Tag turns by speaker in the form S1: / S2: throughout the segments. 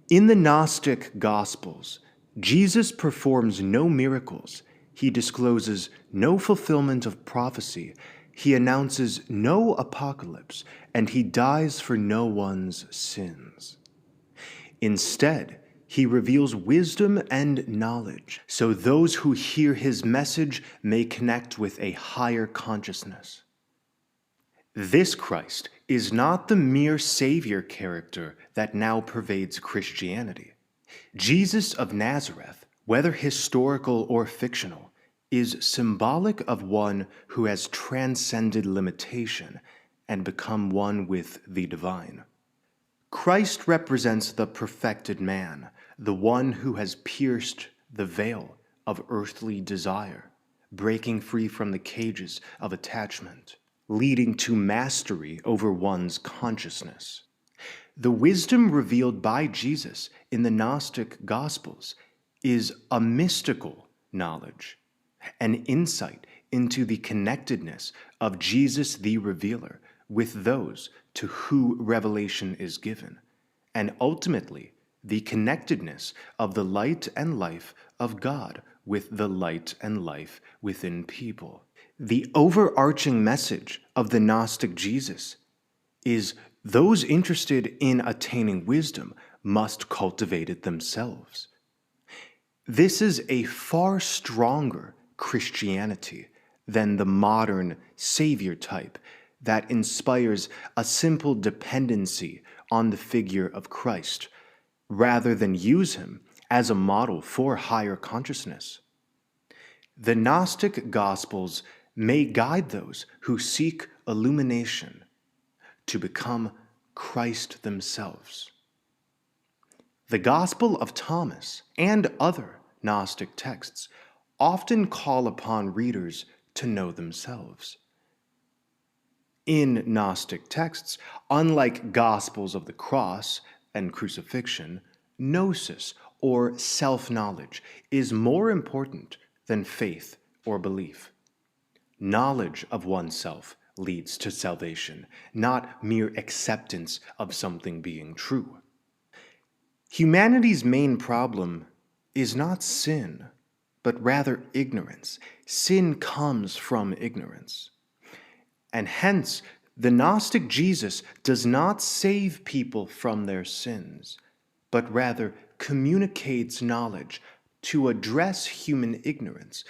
S1: In the Gnostic Gospels, Jesus performs no miracles, he discloses no fulfillment of prophecy, he announces no apocalypse, and he dies for no one's sins. Instead, he reveals wisdom and knowledge, so those who hear his message may connect with a higher consciousness. This Christ is not the mere Savior character that now pervades Christianity. Jesus of Nazareth, whether historical or fictional, is symbolic of one who has transcended limitation and become one with the divine. Christ represents the perfected man, the one who has pierced the veil of earthly desire, breaking free from the cages of attachment, leading to mastery over one's consciousness. The wisdom revealed by Jesus in the Gnostic Gospels is a mystical knowledge, an insight into the connectedness of Jesus the Revealer with those to whom revelation is given, and ultimately the connectedness of the light and life of God with the light and life within people. The overarching message of the Gnostic Jesus is those interested in attaining wisdom must cultivate it themselves. This is a far stronger Christianity than the modern savior type that inspires a simple dependency on the figure of Christ, rather than use him as a model for higher consciousness. The Gnostic Gospels may guide those who seek illumination to become Christ themselves. The Gospel of Thomas and other Gnostic texts often call upon readers to know themselves. In Gnostic texts, unlike Gospels of the Cross and Crucifixion, Gnosis, or self-knowledge, is more important than faith or belief. Knowledge of oneself leads to salvation, not mere acceptance of something being true. Humanity's main problem is not sin, but rather ignorance. Sin comes from ignorance. And hence, the Gnostic Jesus does not save people from their sins, but rather communicates knowledge to address human ignorance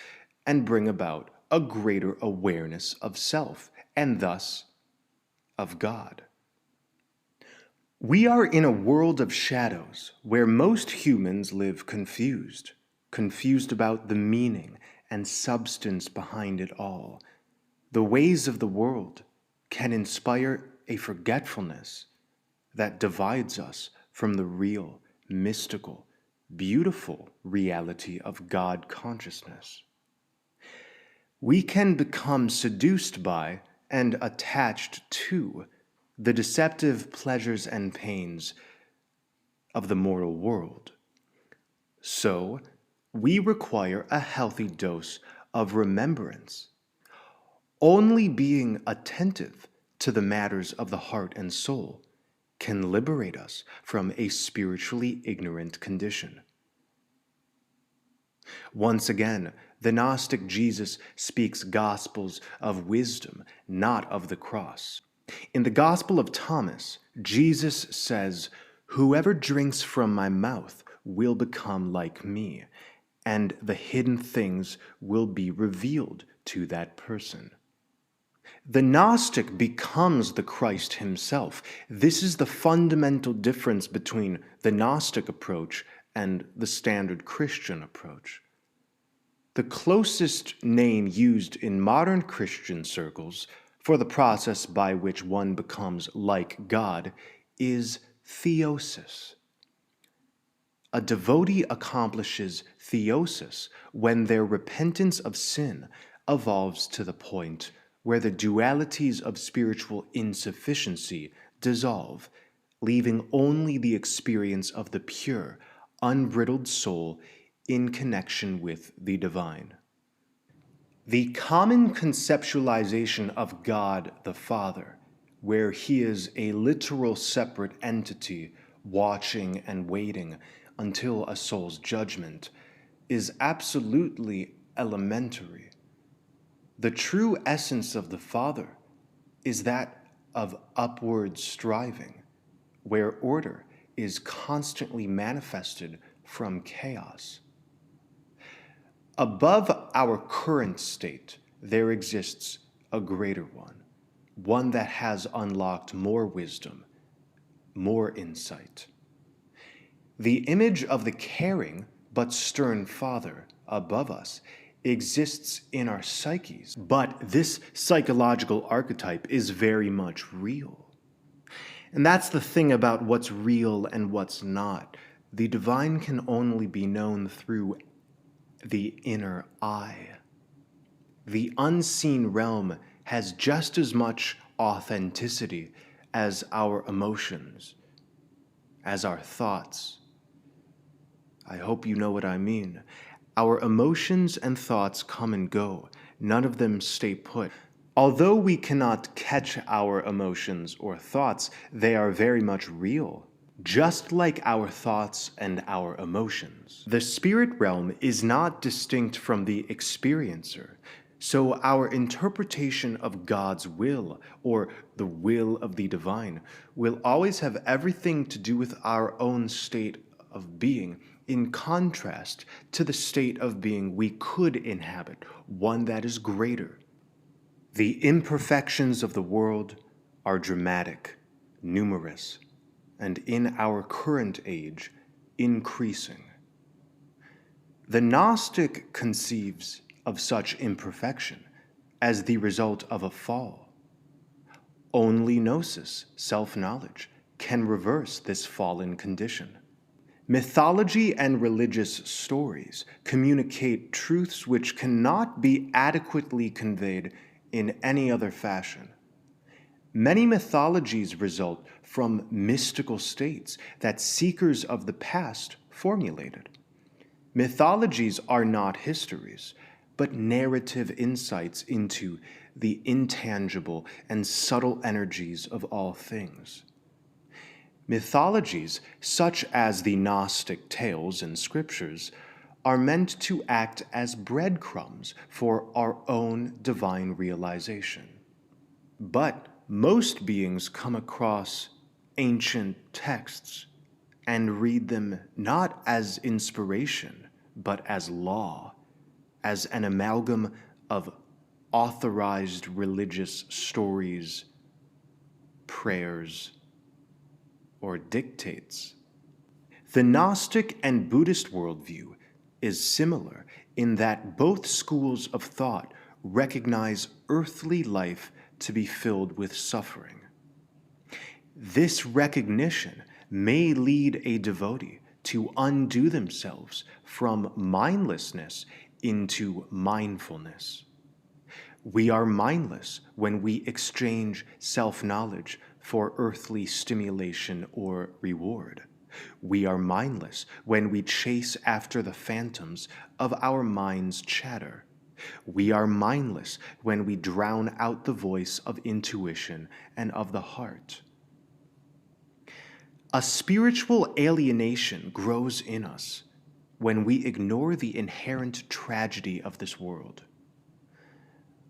S1: and bring about a greater awareness of self, and thus of God. We are in a world of shadows where most humans live confused about the meaning and substance behind it all. The ways of the world can inspire a forgetfulness that divides us from the real, mystical, beautiful reality of God consciousness. We can become seduced by and attached to the deceptive pleasures and pains of the mortal world. So, we require a healthy dose of remembrance. Only being attentive to the matters of the heart and soul can liberate us from a spiritually ignorant condition. Once again, the Gnostic Jesus speaks gospels of wisdom, not of the cross. In the Gospel of Thomas, Jesus says, "Whoever drinks from my mouth will become like me, and the hidden things will be revealed to that person." The Gnostic becomes the Christ himself. This is the fundamental difference between the Gnostic approach and the standard Christian approach. The closest name used in modern Christian circles for the process by which one becomes like God is Theosis. A devotee accomplishes Theosis when their repentance of sin evolves to the point where the dualities of spiritual insufficiency dissolve, leaving only the experience of the pure, unbridled soul in connection with the divine. The common conceptualization of God the Father, where he is a literal separate entity watching and waiting until a soul's judgment, is absolutely elementary. The true essence of the Father is that of upward striving, where order is constantly manifested from chaos. Above our current state, there exists a greater one that has unlocked more wisdom, more insight. The image of the caring but stern Father above us exists in our psyches, but this psychological archetype is very much real. And that's the thing about what's real and what's not. The divine can only be known through the inner eye. The unseen realm has just as much authenticity as our emotions, as our thoughts. I hope you know what I mean. Our emotions and thoughts come and go. None of them stay put. Although we cannot catch our emotions or thoughts, they are very much real, just like our thoughts and our emotions. The spirit realm is not distinct from the experiencer, so our interpretation of God's will, or the will of the divine, will always have everything to do with our own state of being, in contrast to the state of being we could inhabit, one that is greater. The imperfections of the world are dramatic, numerous, and in our current age, increasing. The Gnostic conceives of such imperfection as the result of a fall. Only Gnosis, self-knowledge, can reverse this fallen condition. Mythology and religious stories communicate truths which cannot be adequately conveyed in any other fashion. Many mythologies result from mystical states that seekers of the past formulated. Mythologies are not histories, but narrative insights into the intangible and subtle energies of all things. Mythologies, such as the Gnostic tales and scriptures, are meant to act as breadcrumbs for our own divine realization. But most beings come across ancient texts and read them not as inspiration, but as law, as an amalgam of authorized religious stories, prayers, or dictates. The Gnostic and Buddhist worldview is similar in that both schools of thought recognize earthly life to be filled with suffering. This recognition may lead a devotee to undo themselves from mindlessness into mindfulness. We are mindless when we exchange self-knowledge for earthly stimulation or reward. We are mindless when we chase after the phantoms of our mind's chatter. We are mindless when we drown out the voice of intuition and of the heart. A spiritual alienation grows in us when we ignore the inherent tragedy of this world.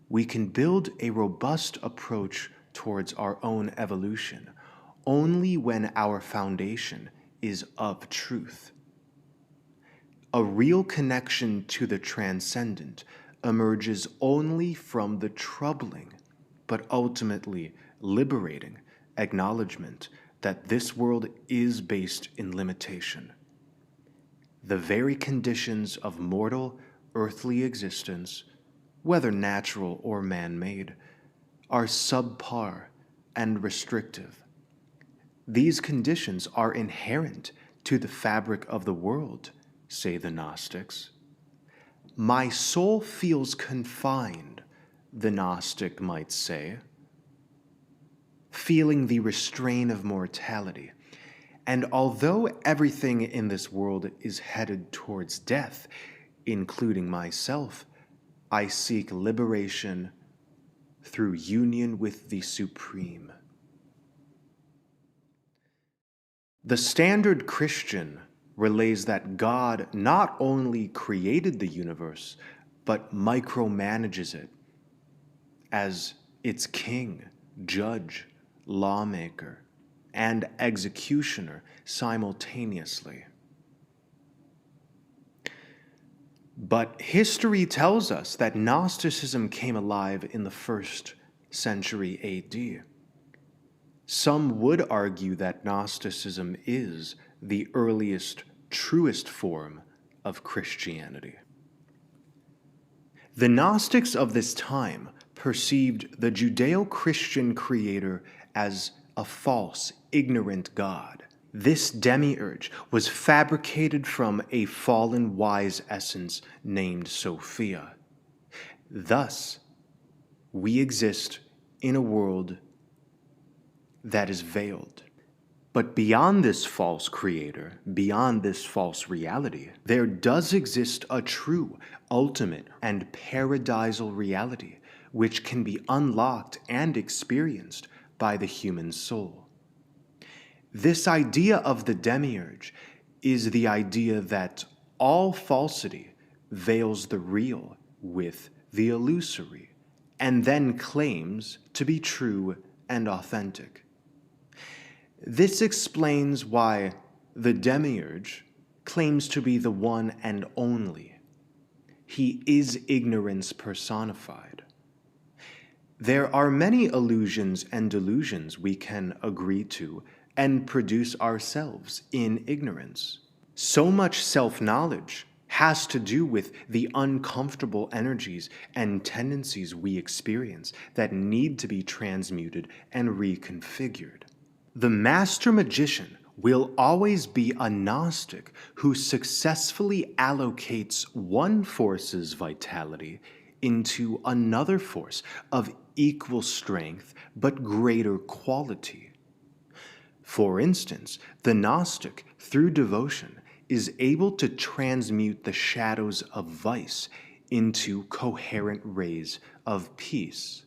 S1: We can build a robust approach towards our own evolution only when our foundation is of truth. A real connection to the transcendent emerges only from the troubling, but ultimately liberating acknowledgement that this world is based in limitation. The very conditions of mortal, earthly existence, whether natural or man-made, are subpar and restrictive. These conditions are inherent to the fabric of the world, say the Gnostics. My soul feels confined, the Gnostic might say, feeling the restraint of mortality. And although everything in this world is headed towards death, including myself, I seek liberation through union with the Supreme. The standard Christian relays that God not only created the universe, but micromanages it as its king, judge, lawmaker, and executioner simultaneously. But history tells us that Gnosticism came alive in the 1st century AD. Some would argue that Gnosticism is the earliest, truest form of Christianity. The Gnostics of this time perceived the Judeo-Christian creator as a false, ignorant god. This demiurge was fabricated from a fallen wise essence named Sophia. Thus, we exist in a world that is veiled. But beyond this false creator, beyond this false reality, there does exist a true, ultimate, and paradisal reality which can be unlocked and experienced by the human soul. This idea of the demiurge is the idea that all falsity veils the real with the illusory, and then claims to be true and authentic. This explains why the demiurge claims to be the one and only. He is ignorance personified. There are many illusions and delusions we can agree to and produce ourselves in ignorance. So much self-knowledge has to do with the uncomfortable energies and tendencies we experience that need to be transmuted and reconfigured. The master magician will always be a Gnostic who successfully allocates one force's vitality into another force of equal strength but greater quality. For instance, the Gnostic, through devotion, is able to transmute the shadows of vice into coherent rays of peace.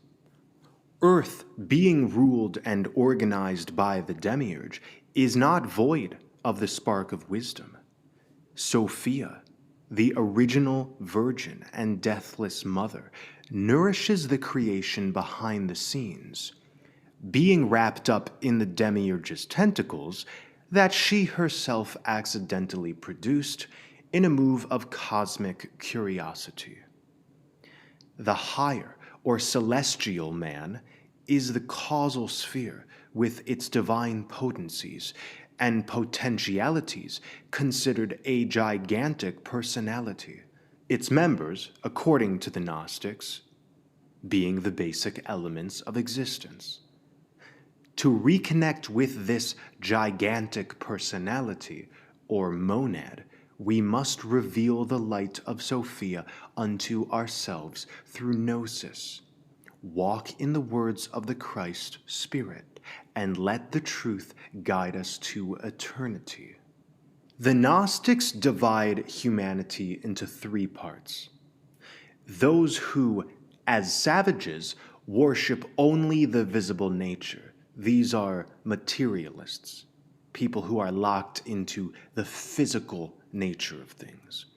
S1: Earth, being ruled and organized by the demiurge, is not void of the spark of wisdom. Sophia, the original virgin and deathless mother, nourishes the creation behind the scenes, being wrapped up in the demiurge's tentacles that she herself accidentally produced in a move of cosmic curiosity. The higher or celestial man is the causal sphere with its divine potencies and potentialities considered a gigantic personality, its members, according to the Gnostics, being the basic elements of existence. To reconnect with this gigantic personality, or monad, we must reveal the light of Sophia unto ourselves through Gnosis. Walk in the words of the Christ Spirit, and let the truth guide us to eternity. The Gnostics divide humanity into 3 parts. Those who, as savages, worship only the visible nature. These are materialists, people who are locked into the physical nature of things.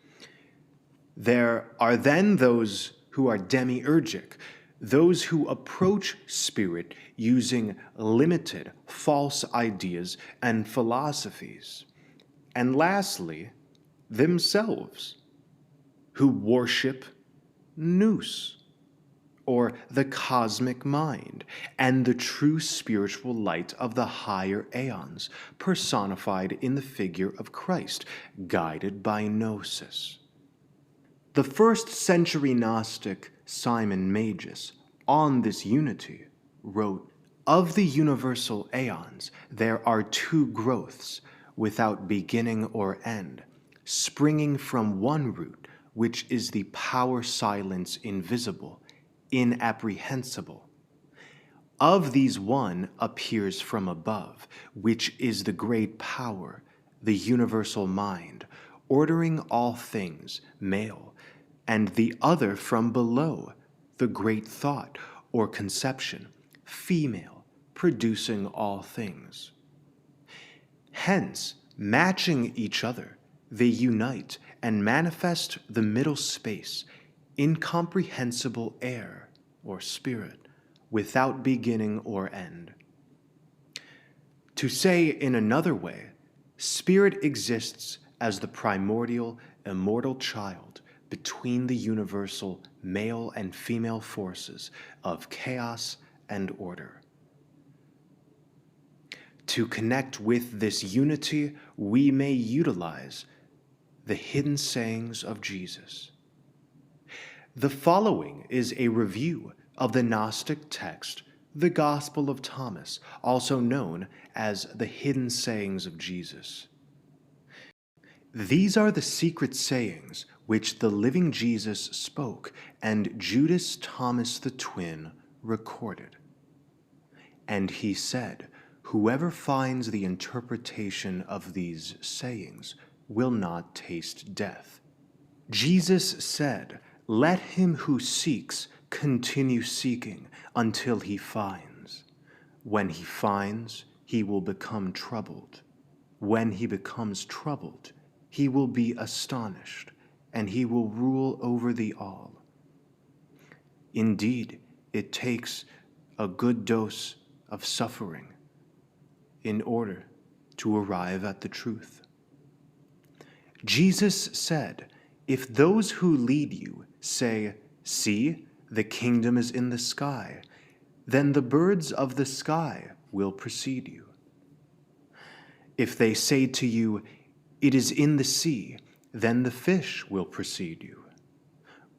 S1: There are then those who are demiurgic, those who approach spirit using limited, false ideas and philosophies. And lastly, themselves, who worship Nous, or the cosmic mind, and the true spiritual light of the higher aeons, personified in the figure of Christ, guided by Gnosis. The 1st century Gnostic Simon Magus, on this unity, wrote, "Of the universal aeons, there are 2 growths, without beginning or end, springing from one root, which is the power silence invisible, inapprehensible. Of these one appears from above, which is the great power, the universal mind, ordering all things, male, and the other from below, the great thought or conception, female, producing all things. Hence, matching each other, they unite and manifest the middle space, incomprehensible air or spirit, without beginning or end. To say in another way, spirit exists as the primordial, immortal child between the universal male and female forces of chaos and order. To connect with this unity, we may utilize the hidden sayings of Jesus. The following is a review of the Gnostic text, the Gospel of Thomas, also known as the hidden sayings of Jesus. These are the secret sayings which the living Jesus spoke and Judas Thomas the twin recorded. And he said, "Whoever finds the interpretation of these sayings will not taste death." Jesus said, "Let him who seeks continue seeking until he finds. When he finds, he will become troubled. When he becomes troubled, he will be astonished, and he will rule over the all." Indeed, it takes a good dose of suffering in order to arrive at the truth. Jesus said, "If those who lead you say, 'See, the kingdom is in the sky,' then the birds of the sky will precede you. If they say to you, 'It is in the sea,' then the fish will precede you.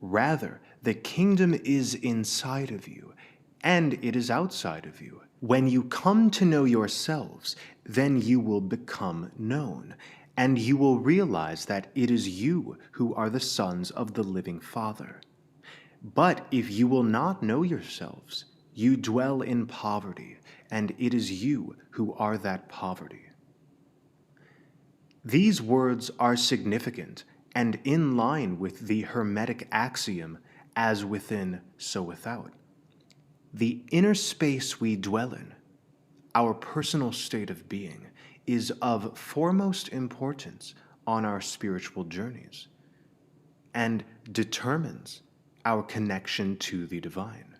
S1: Rather, the kingdom is inside of you, and it is outside of you. When you come to know yourselves, then you will become known, and you will realize that it is you who are the sons of the living Father. But if you will not know yourselves, you dwell in poverty, and it is you who are that poverty." These words are significant and in line with the Hermetic axiom, "as within, so without." The inner space we dwell in, our personal state of being, is of foremost importance on our spiritual journeys and determines our connection to the divine.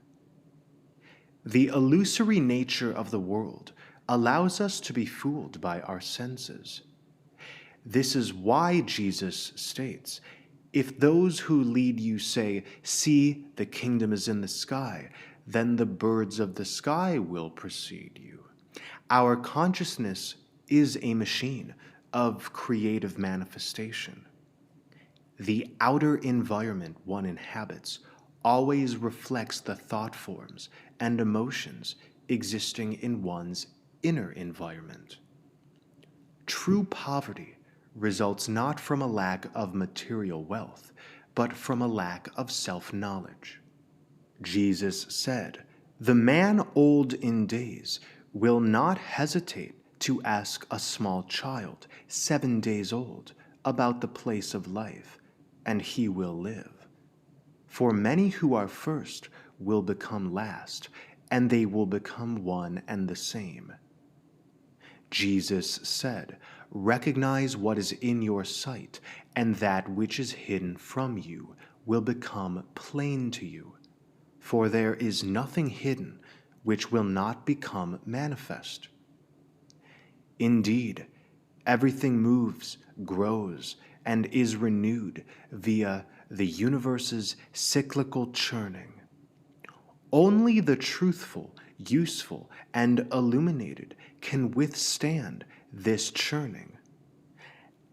S1: The illusory nature of the world allows us to be fooled by our senses. This is why Jesus states, "If those who lead you say, 'See, the kingdom is in the sky,' then the birds of the sky will precede you." Our consciousness is a machine of creative manifestation. The outer environment one inhabits always reflects the thought forms and emotions existing in one's inner environment. True poverty results not from a lack of material wealth, but from a lack of self-knowledge. Jesus said, "The man old in days will not hesitate to ask a small child 7 days old about the place of life, and he will live. For many who are first will become last, and they will become one and the same." Jesus said, "Recognize what is in your sight, and that which is hidden from you will become plain to you. For there is nothing hidden which will not become manifest." Indeed, everything moves, grows, and is renewed via the universe's cyclical churning. Only the truthful, useful, and illuminated can withstand this churning.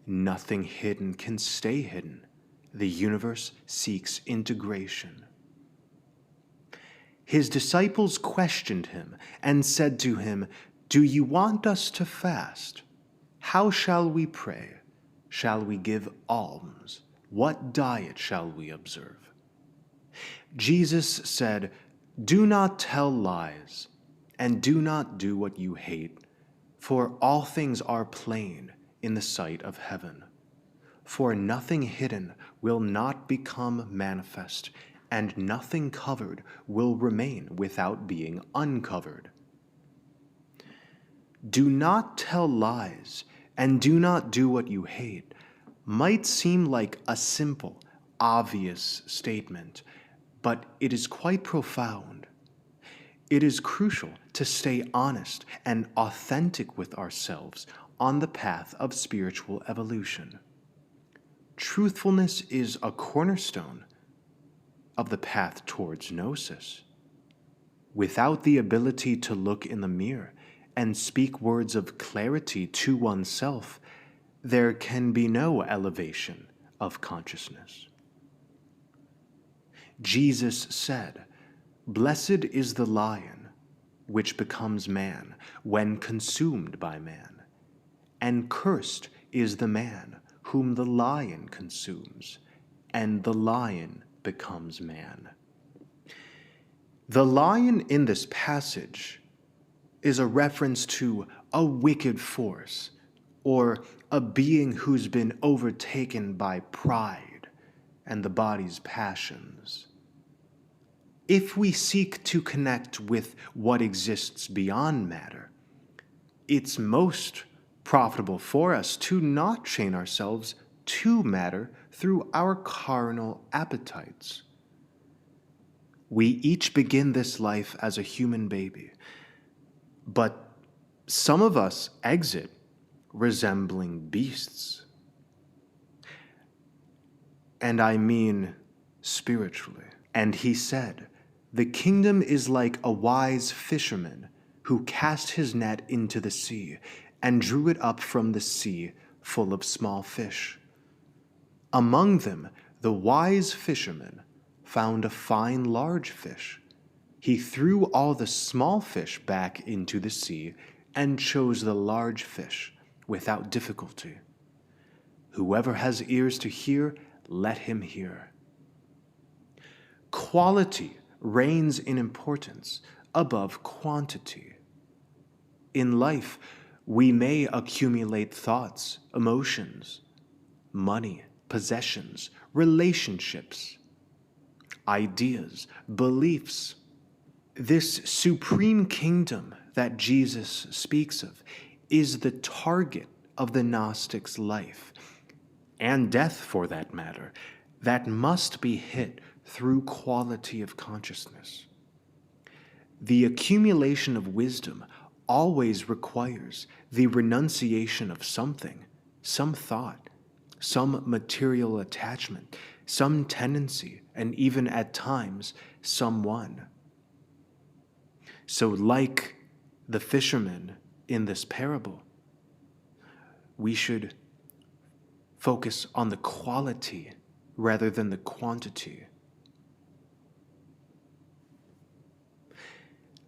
S1: Nothing hidden can stay hidden. The universe seeks integration. His disciples questioned him and said to him, "Do you want us to fast? How shall we pray? Shall we give alms? What diet shall we observe?" Jesus said, "Do not tell lies, and do not do what you hate, for all things are plain in the sight of heaven. For nothing hidden will not become manifest, and nothing covered will remain without being uncovered." Do not tell lies and do not do what you hate might seem like a simple, obvious statement, but it is quite profound. It is crucial to stay honest and authentic with ourselves on the path of spiritual evolution. Truthfulness is a cornerstone of the path towards Gnosis. Without the ability to look in the mirror and speak words of clarity to oneself, there can be no elevation of consciousness. Jesus said, "Blessed is the lion which becomes man when consumed by man, and cursed is the man whom the lion consumes, and the lion becomes man." The lion in this passage is a reference to a wicked force, or a being who's been overtaken by pride and the body's passions. If we seek to connect with what exists beyond matter, it's most profitable for us to not chain ourselves to matter through our carnal appetites. We each begin this life as a human baby, but some of us exit resembling beasts. And I mean spiritually. And he said, "The kingdom is like a wise fisherman who cast his net into the sea and drew it up from the sea full of small fish. Among them, the wise fisherman found a fine large fish. He threw all the small fish back into the sea and chose the large fish without difficulty. Whoever has ears to hear, let him hear." Quality reigns in importance above quantity. In life, we may accumulate thoughts, emotions, money, possessions, relationships, ideas, beliefs. This supreme kingdom that Jesus speaks of is the target of the Gnostic's life, and death for that matter, that must be hit through quality of consciousness. The accumulation of wisdom always requires the renunciation of something, some thought, some material attachment, some tendency, and even at times, someone. So like the fisherman in this parable, we should focus on the quality rather than the quantity.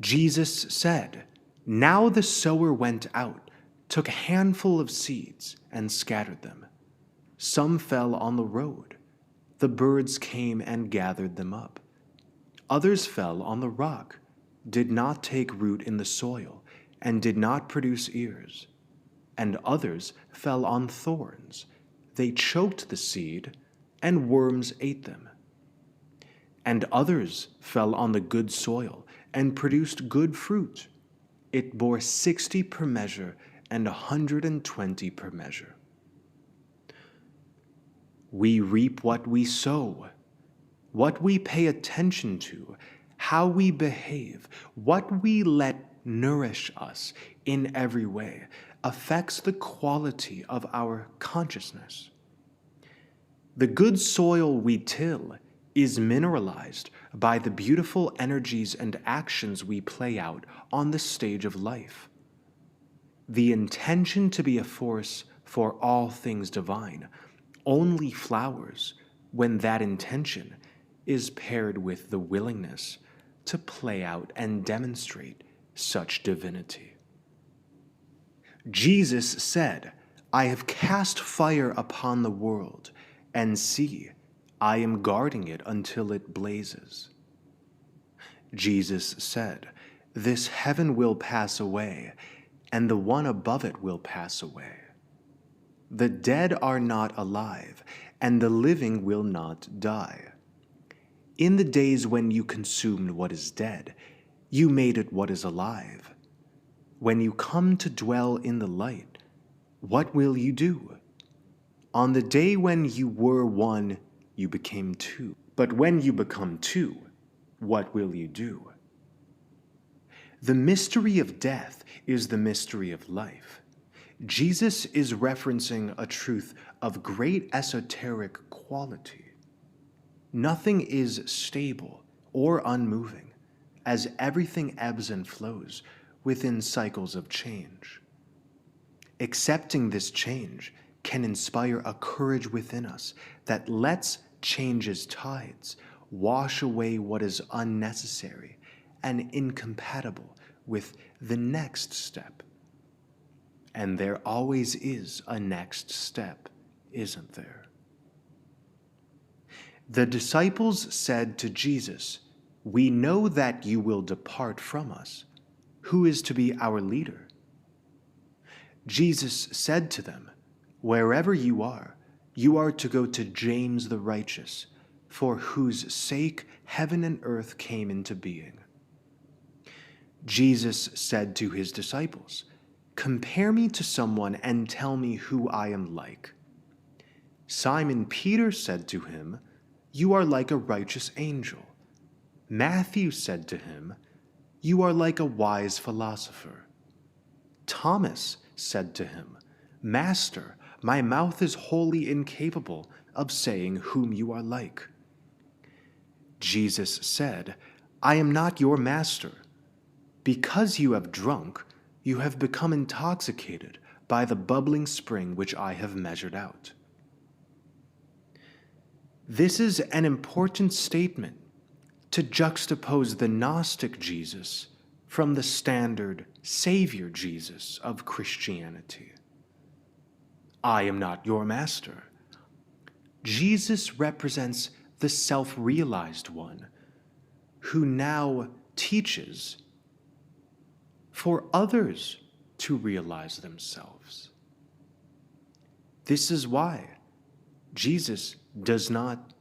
S1: Jesus said, "Now the sower went out, took a handful of seeds, and scattered them. Some fell on the road. The birds came and gathered them up. Others fell on the rock, did not take root in the soil, and did not produce ears. And others fell on thorns. They choked the seed, and worms ate them. And others fell on the good soil, and produced good fruit. It bore 60 per measure, and 120 per measure." We reap what we sow. What we pay attention to, how we behave, what we let nourish us in every way, affects the quality of our consciousness. The good soil we till is mineralized by the beautiful energies and actions we play out on the stage of life. The intention to be a force for all things divine only flowers when that intention is paired with the willingness to play out and demonstrate such divinity. Jesus said, "I have cast fire upon the world, and see, I am guarding it until it blazes." Jesus said, "This heaven will pass away, and the one above it will pass away. The dead are not alive, and the living will not die. In the days when you consumed what is dead, you made it what is alive. When you come to dwell in the light, what will you do? On the day when you were one, you became two. But when you become two, what will you do? The mystery of death is the mystery of life. Jesus is referencing a truth of great esoteric quality. Nothing is stable or unmoving, as everything ebbs and flows within cycles of change. Accepting this change can inspire a courage within us that lets change's tides wash away what is unnecessary and incompatible with the next step. And there always is a next step, isn't there? The disciples said to Jesus, "We know that you will depart from us. Who is to be our leader?" Jesus said to them, "Wherever you are to go to James the righteous, for whose sake heaven and earth came into being." Jesus said to his disciples, "Compare me to someone and tell me who I am like." Simon Peter said to him, "You are like a righteous angel." Matthew said to him, "You are like a wise philosopher." Thomas said to him, "Master, my mouth is wholly incapable of saying whom you are like." Jesus said, "I am not your master. Because you have drunk, you have become intoxicated by the bubbling spring which I have measured out." This is an important statement to juxtapose the Gnostic Jesus from the standard Savior Jesus of Christianity. I am not your master. Jesus represents the self-realized one who now teaches for others to realize themselves. This is why Jesus does not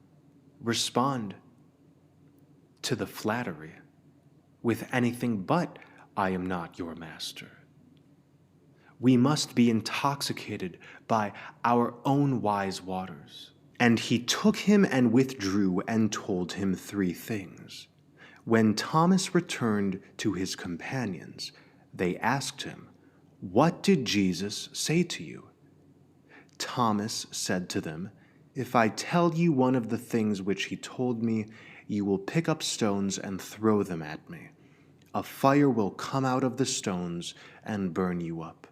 S1: respond to the flattery with anything but, "I am not your master." We must be intoxicated by our own wise waters. And he took him and withdrew and told him 3 things. When Thomas returned to his companions, they asked him, "What did Jesus say to you?" Thomas said to them, "If I tell you one of the things which he told me, you will pick up stones and throw them at me. A fire will come out of the stones and burn you up."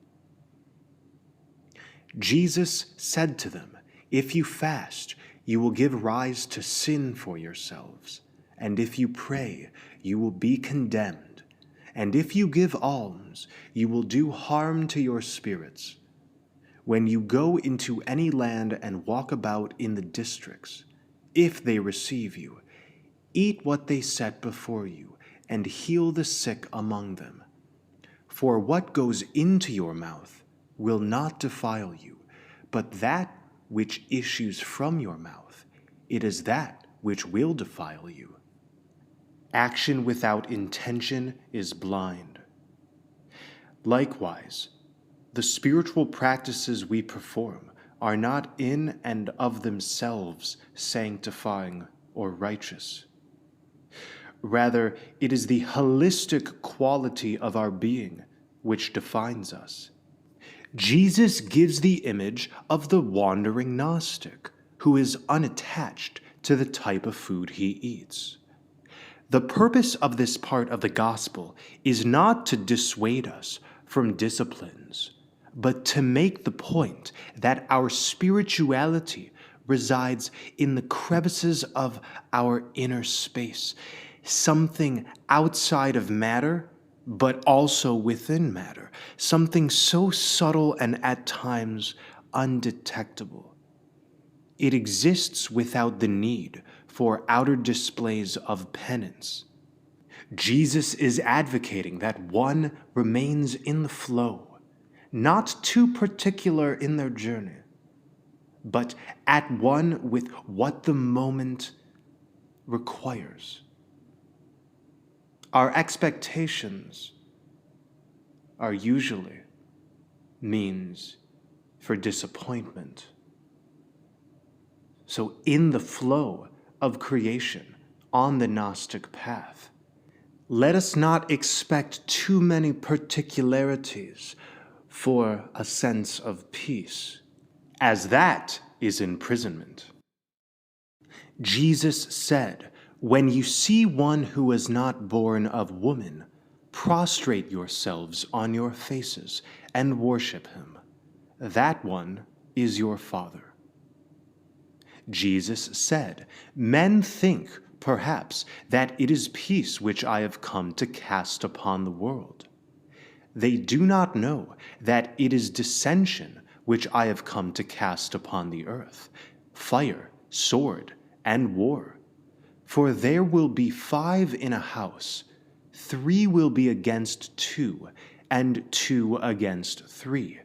S1: Jesus said to them, "If you fast, you will give rise to sin for yourselves. And if you pray, you will be condemned. And if you give alms, you will do harm to your spirits. When you go into any land and walk about in the districts, if they receive you, eat what they set before you, and heal the sick among them. For what goes into your mouth will not defile you, but that which issues from your mouth, it is that which will defile you. Action without intention is blind. Likewise, the spiritual practices we perform are not in and of themselves sanctifying or righteous. Rather, it is the holistic quality of our being which defines us. Jesus gives the image of the wandering Gnostic, who is unattached to the type of food he eats. The purpose of this part of the gospel is not to dissuade us from disciplines, but to make the point that our spirituality resides in the crevices of our inner space, something outside of matter, but also within matter, something so subtle and at times undetectable. It exists without the need for outer displays of penance. Jesus is advocating that one remains in the flow, not too particular in their journey, but at one with what the moment requires. Our expectations are usually means for disappointment. So in the flow of creation on the Gnostic path, let us not expect too many particularities for a sense of peace, as that is imprisonment. Jesus said, "When you see one who is not born of woman, prostrate yourselves on your faces and worship him. That one is your Father." Jesus said, "Men think, perhaps, that it is peace which I have come to cast upon the world. They do not know that it is dissension which I have come to cast upon the earth, fire, sword, and war. For there will be 5 in a house, 3 will be against 2, and 2 against 3,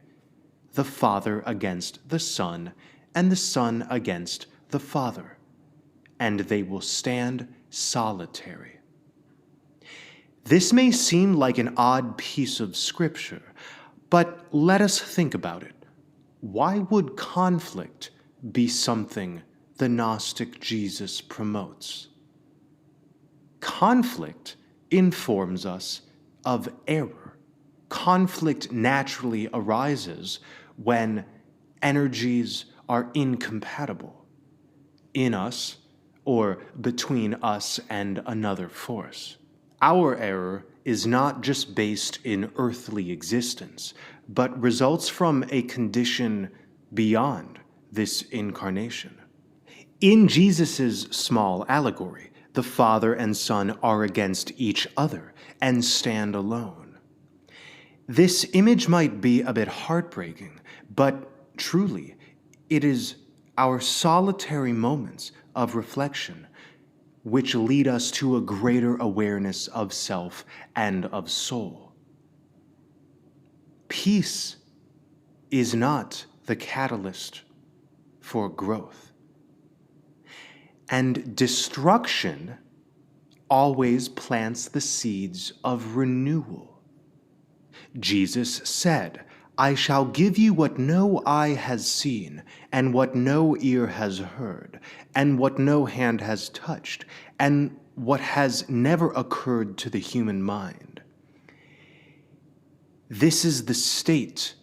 S1: the father against the son, and the son against the father, and they will stand solitary." This may seem like an odd piece of scripture, but let us think about it. Why would conflict be something the Gnostic Jesus promotes? Conflict informs us of error. Conflict naturally arises when energies are incompatible in us or between us and another force. Our error is not just based in earthly existence, but results from a condition beyond this incarnation. In Jesus' small allegory, the Father and Son are against each other and stand alone. This image might be a bit heartbreaking, but truly, it is our solitary moments of reflection which lead us to a greater awareness of self and of soul. Peace is not the catalyst for growth. And destruction always plants the seeds of renewal. Jesus said, "I shall give you what no eye has seen, and what no ear has heard, and what no hand has touched, and what has never occurred to the human mind." This is the state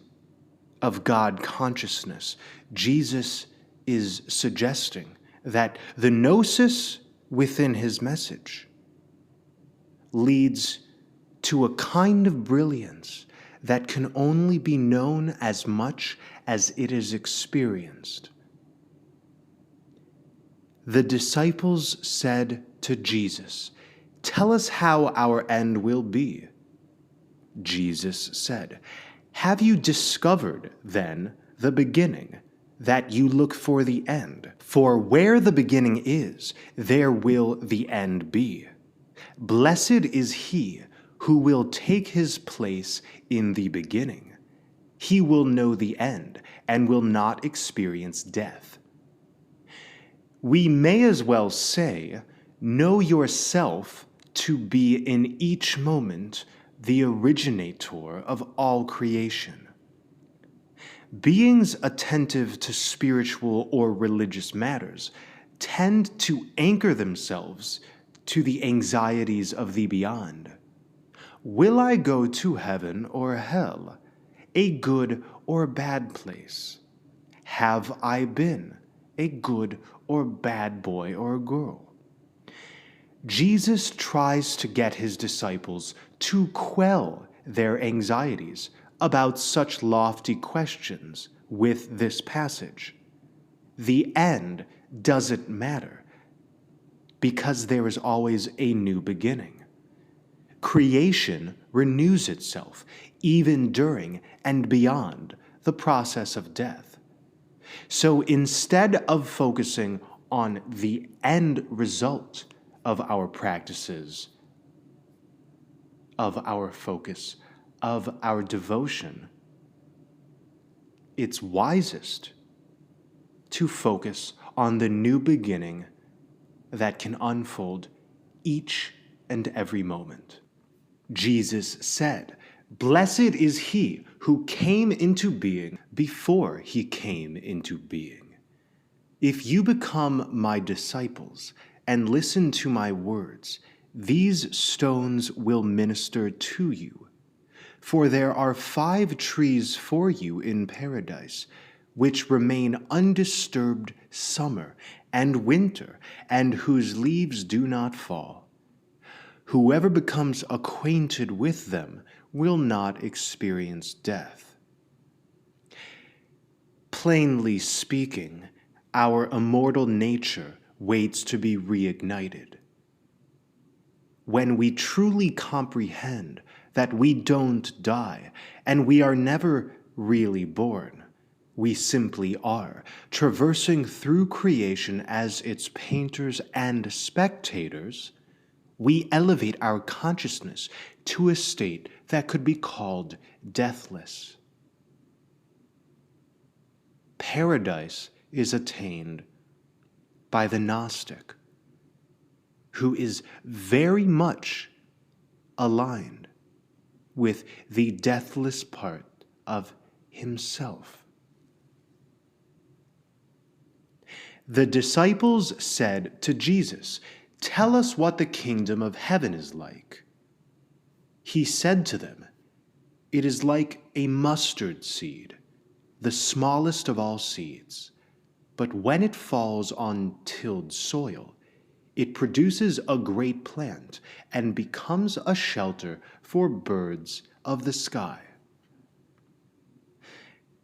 S1: of God consciousness. Jesus is suggesting that the Gnosis within his message leads to a kind of brilliance that can only be known as much as it is experienced. The disciples said to Jesus, "Tell us how our end will be." Jesus said, "Have you discovered, then, the beginning, that you look for the end? For where the beginning is, there will the end be. Blessed is he who will take his place in the beginning. He will know the end and will not experience death." We may as well say, know yourself to be in each moment the originator of all creation. Beings attentive to spiritual or religious matters tend to anchor themselves to the anxieties of the beyond. Will I go to heaven or hell, a good or bad place? Have I been a good or bad boy or girl? Jesus tries to get his disciples to quell their anxieties about such lofty questions with this passage. The end doesn't matter because there is always a new beginning. Creation renews itself even during and beyond the process of death. So instead of focusing on the end result of our practices, of our focus, of our devotion, it's wisest to focus on the new beginning that can unfold each and every moment. Jesus said, Blessed is he who came into being before he came into being. If you become my disciples and listen to my words, these stones will minister to you. For there are 5 trees for you in paradise, which remain undisturbed summer and winter, and whose leaves do not fall. Whoever becomes acquainted with them will not experience death. Plainly speaking, our immortal nature waits to be reignited. When we truly comprehend that we don't die and we are never really born, we simply are, traversing through creation as its painters and spectators, we elevate our consciousness to a state that could be called deathless. Paradise is attained by the Gnostic, who is very much aligned with the deathless part of himself. The disciples said to Jesus, "Tell us what the kingdom of heaven is like." He said to them, "It is like a mustard seed, the smallest of all seeds, but when it falls on tilled soil, it produces a great plant and becomes a shelter for birds of the sky."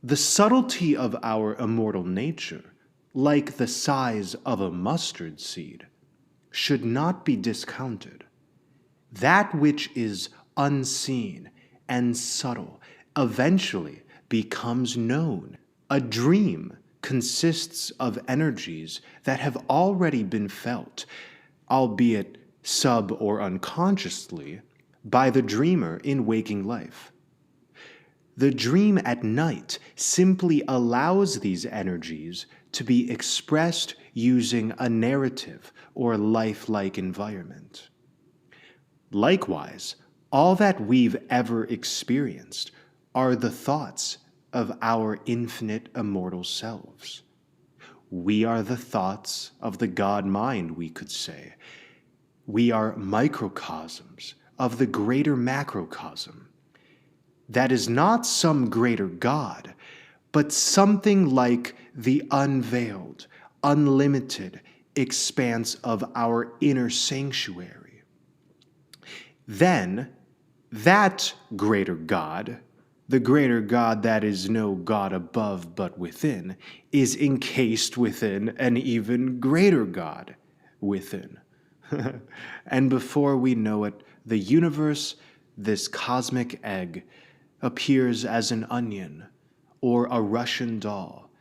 S1: The subtlety of our immortal nature, like the size of a mustard seed, should not be discounted. That which is unseen and subtle eventually becomes known. A dream consists of energies that have already been felt, albeit sub or unconsciously, by the dreamer in waking life. The dream at night simply allows these energies to be expressed using a narrative or lifelike environment. Likewise, all that we've ever experienced are the thoughts of our infinite immortal selves. We are the thoughts of the God mind, we could say. We are microcosms of the greater macrocosm. That is not some greater God, but something like the unveiled, unlimited expanse of our inner sanctuary. Then, that greater God, the greater God that is no God above but within, is encased within an even greater God within. And before we know it, the universe, this cosmic egg, appears as an onion or a Russian doll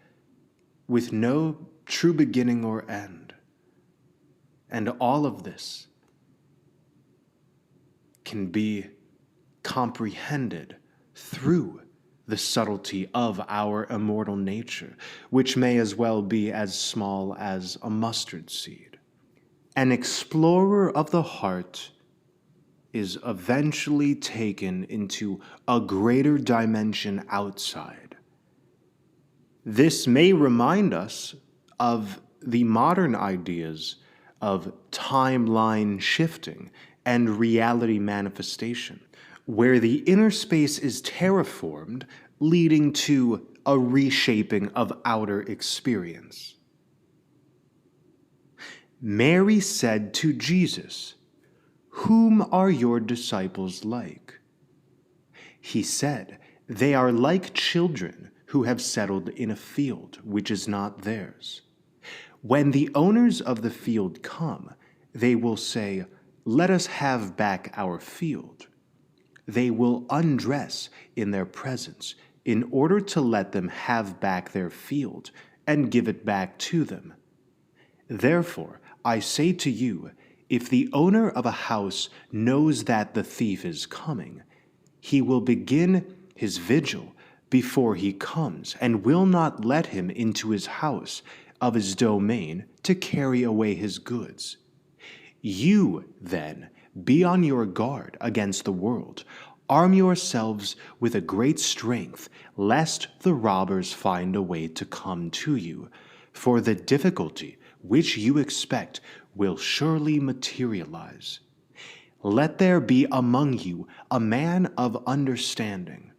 S1: with no true beginning or end. And all of this can be comprehended through the subtlety of our immortal nature, which may as well be as small as a mustard seed. An explorer of the heart is eventually taken into a greater dimension outside. This may remind us of the modern ideas of timeline shifting and reality manifestation, where the inner space is terraformed, leading to a reshaping of outer experience. Mary said to Jesus, "Whom are your disciples like?" He said, "They are like children who have settled in a field which is not theirs. When the owners of the field come, they will say, 'Let us have back our field.' They will undress in their presence in order to let them have back their field and give it back to them. Therefore, I say to you, if the owner of a house knows that the thief is coming, he will begin his vigil before he comes and will not let him into his house of his domain to carry away his goods. You, then, be on your guard against the world. Arm yourselves with a great strength, lest the robbers find a way to come to you, for the difficulty which you expect will surely materialize. Let there be among you a man of understanding.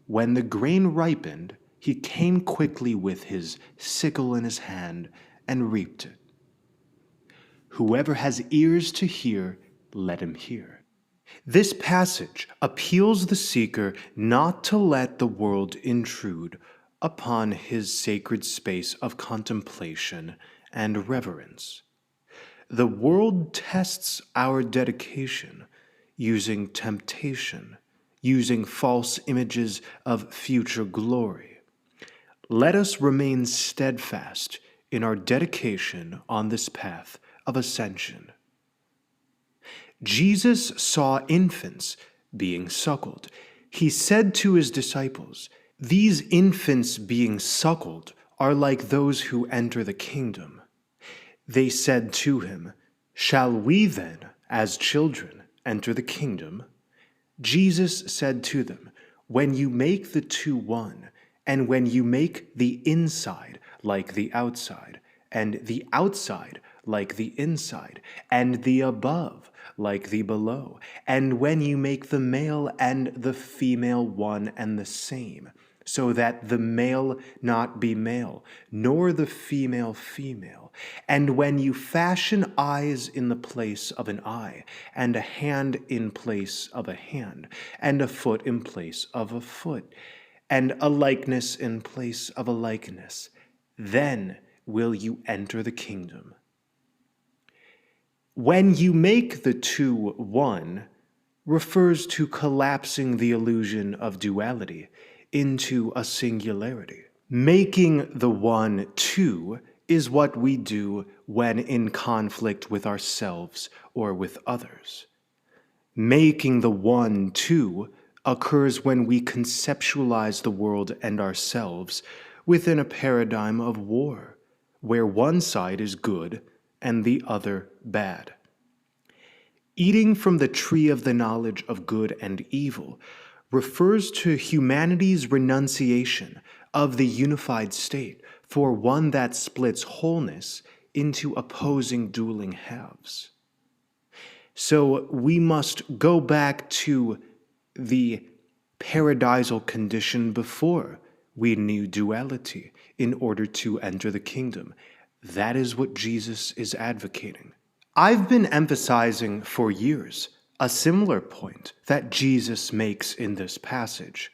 S1: When the grain ripened, he came quickly with his sickle in his hand and reaped it. Whoever has ears to hear, let him hear. This passage appeals the seeker not to let the world intrude upon his sacred space of contemplation and reverence. The world tests our dedication using temptation, using false images of future glory. Let us remain steadfast in our dedication on this path of ascension. Jesus saw infants being suckled. He said to his disciples, "These infants being suckled are like those who enter the kingdom." They said to him, "Shall we then, as children, enter the kingdom?" Jesus said to them, "When you make the two one, and when you make the inside like the outside, and the outside like the inside, and the above like the below, and when you make the male and the female one and the same, so that the male not be male, nor the female female, and when you fashion eyes in the place of an eye, and a hand in place of a hand, and a foot in place of a foot, and a likeness in place of a likeness, then will you enter the kingdom." When you make the two one refers to collapsing the illusion of duality into a singularity. Making the one two is what we do when in conflict with ourselves or with others. Making the one two occurs when we conceptualize the world and ourselves within a paradigm of war, where one side is good and the other bad. Eating from the tree of the knowledge of good and evil refers to humanity's renunciation of the unified state for one that splits wholeness into opposing dueling halves. So we must go back to the paradisal condition before we knew duality in order to enter the kingdom. That is what Jesus is advocating. I've been emphasizing for years a similar point that Jesus makes in this passage.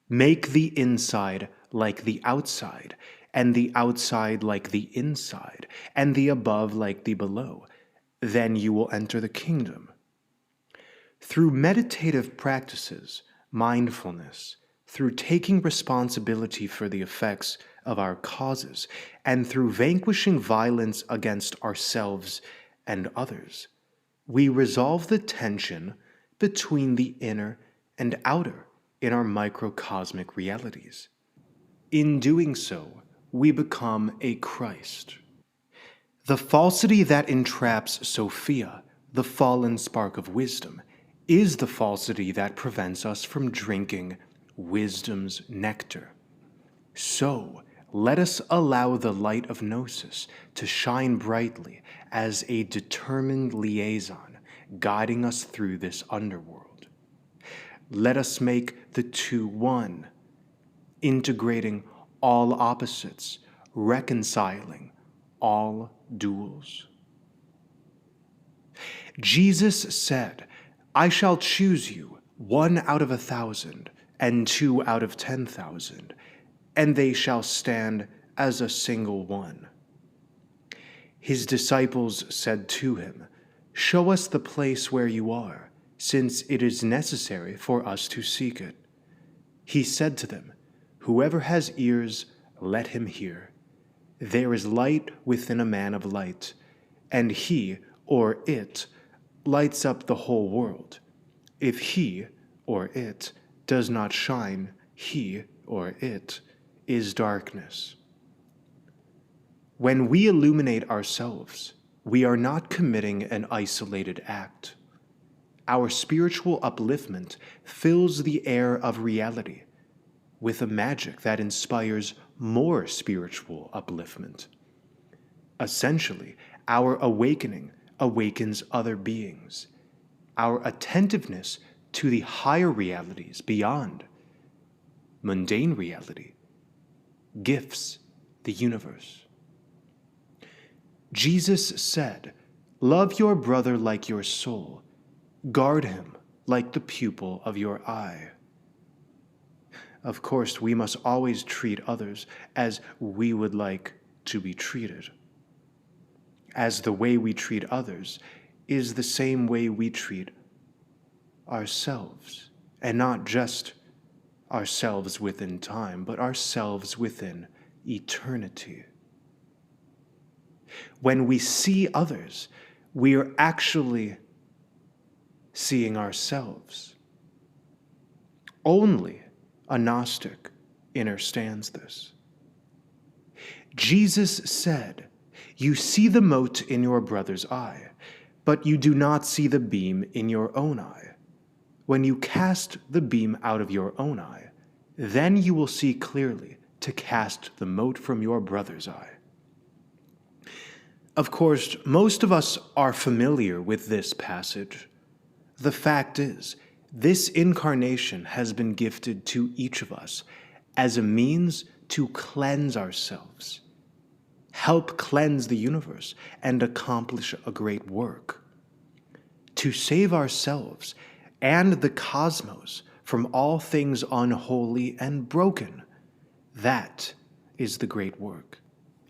S1: Make the inside like the outside, and the outside like the inside, and the above like the below. Then you will enter the kingdom. Through meditative practices, mindfulness, through taking responsibility for the effects of our causes, and through vanquishing violence against ourselves and others, we resolve the tension between the inner and outer in our microcosmic realities. In doing so, we become a Christ. The falsity that entraps Sophia, the fallen spark of wisdom, is the falsity that prevents us from drinking wisdom's nectar. So, let us allow the light of Gnosis to shine brightly as a determined liaison guiding us through this underworld. Let us make the two one, integrating all opposites, reconciling all duals. Jesus said, "I shall choose you 1 out of 1,000, and 2 out of 10,000, and they shall stand as a single one." His disciples said to him, "Show us the place where you are, since it is necessary for us to seek it." He said to them, "Whoever has ears, let him hear. There is light within a man of light, and he, or it, lights up the whole world. If he, or it, does not shine, he, or it, is darkness." When we illuminate ourselves, we are not committing an isolated act. Our spiritual upliftment fills the air of reality with a magic that inspires more spiritual upliftment. Essentially, our awakening awakens other beings. Our attentiveness to the higher realities beyond mundane reality gifts the universe. Jesus said, "Love your brother like your soul. Guard him like the pupil of your eye." Of course, we must always treat others as we would like to be treated, as the way we treat others is the same way we treat ourselves, and not just ourselves within time, but ourselves within eternity. When we see others, we are actually seeing ourselves. Only a Gnostic understands this. Jesus said, "You see the mote in your brother's eye, but you do not see the beam in your own eye. When you cast the beam out of your own eye, then you will see clearly to cast the mote from your brother's eye." Of course, most of us are familiar with this passage. The fact is, this incarnation has been gifted to each of us as a means to cleanse ourselves, help cleanse the universe, and accomplish a great work. To save ourselves and the cosmos from all things unholy and broken. That is the great work.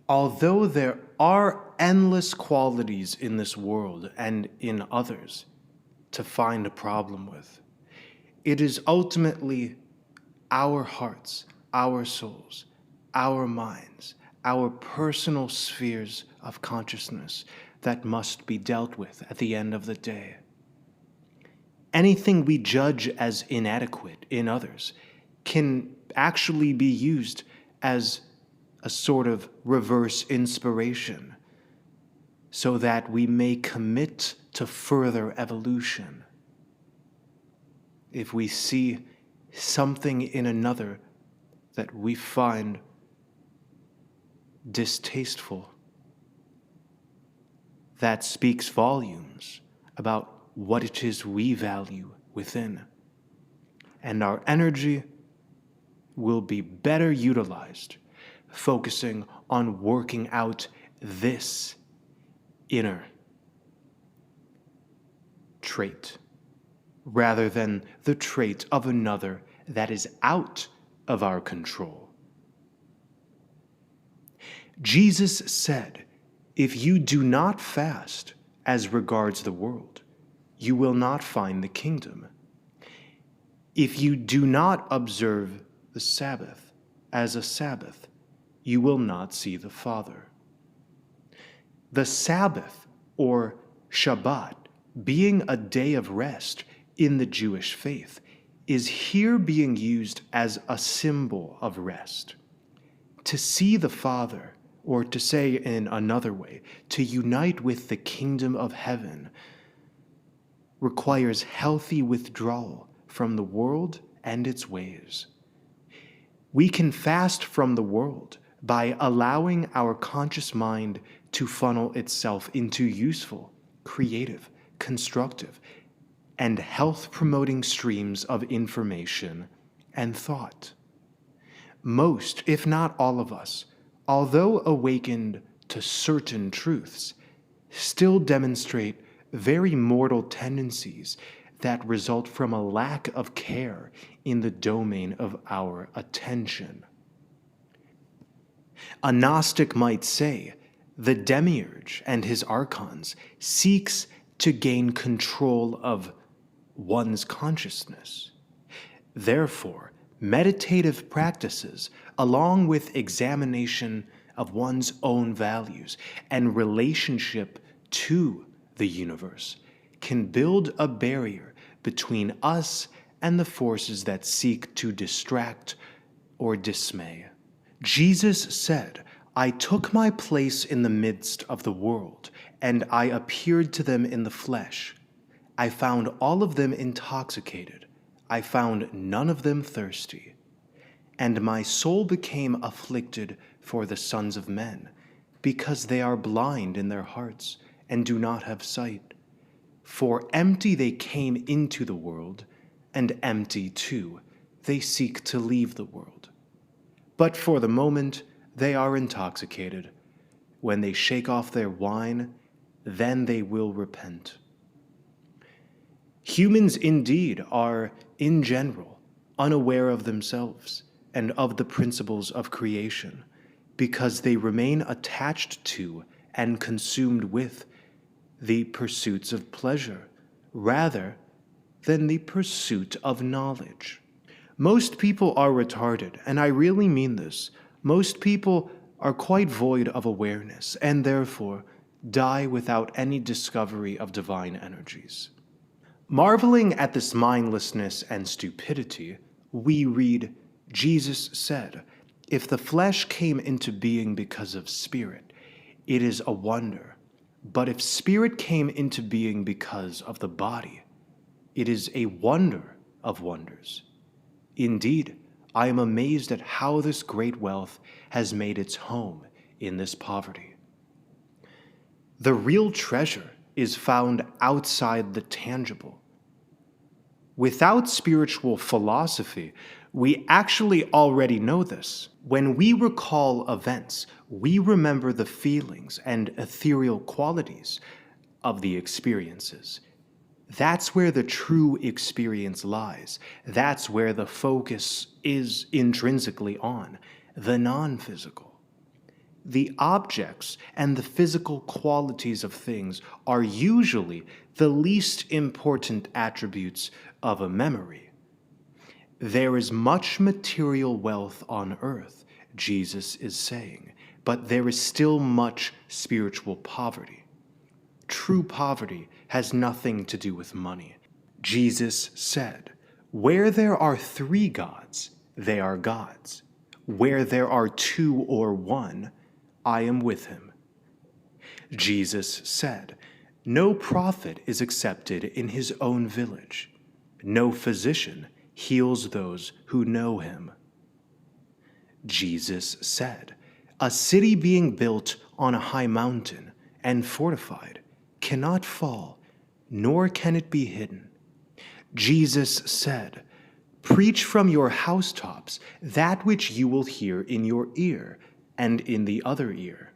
S1: Although there are endless qualities in this world and in others to find a problem with, it is ultimately our hearts, our souls, our minds, our personal spheres of consciousness that must be dealt with at the end of the day. Anything we judge as inadequate in others can actually be used as a sort of reverse inspiration so that we may commit to further evolution. If we see something in another that we find distasteful, that speaks volumes about what it is we value within. And our energy will be better utilized, focusing on working out this inner trait, rather than the trait of another that is out of our control. Jesus said, "If you do not fast as regards the world, you will not find the kingdom. If you do not observe the Sabbath as a Sabbath, you will not see the Father." The Sabbath, or Shabbat, being a day of rest in the Jewish faith, is here being used as a symbol of rest. To see the Father, or to say in another way, to unite with the kingdom of heaven, requires healthy withdrawal from the world and its ways. We can fast from the world by allowing our conscious mind to funnel itself into useful, creative, constructive, and health-promoting streams of information and thought. Most, if not all of us, although awakened to certain truths, still demonstrate very mortal tendencies that result from a lack of care in the domain of our attention. A Gnostic might say, the demiurge and his archons seeks to gain control of one's consciousness. Therefore, meditative practices, along with examination of one's own values and relationship to the universe, can build a barrier between us and the forces that seek to distract or dismay. Jesus said, "I took my place in the midst of the world, and I appeared to them in the flesh. I found all of them intoxicated. I found none of them thirsty. And my soul became afflicted for the sons of men, because they are blind in their hearts and do not have sight. For empty they came into the world, and empty too they seek to leave the world. But for the moment they are intoxicated. When they shake off their wine, then they will repent. Humans indeed are, in general, unaware of themselves and of the principles of creation, because they remain attached to and consumed with the pursuits of pleasure, rather than the pursuit of knowledge. Most people are retarded, and I really mean this. Most people are quite void of awareness, and therefore die without any discovery of divine energies. Marveling at this mindlessness and stupidity, we read, Jesus said, "If the flesh came into being because of spirit, it is a wonder. But if spirit came into being because of the body, it is a wonder of wonders. Indeed, I am amazed at how this great wealth has made its home in this poverty." The real treasure is found outside the tangible. Without spiritual philosophy, we actually already know this. When we recall events, we remember the feelings and ethereal qualities of the experiences. That's where the true experience lies. That's where the focus is intrinsically on, the non-physical. The objects and the physical qualities of things are usually the least important attributes of a memory. There is much material wealth on earth, Jesus is saying, but there is still much spiritual poverty. True poverty has nothing to do with money. Jesus said, "Where there are 3 gods, they are gods. Where there are 2 or 1, I am with him." Jesus said, "No prophet is accepted in his own village. No physician heals those who know him." Jesus said, "A city being built on a high mountain and fortified cannot fall, nor can it be hidden." Jesus said, "Preach from your housetops that which you will hear in your ear and in the other ear.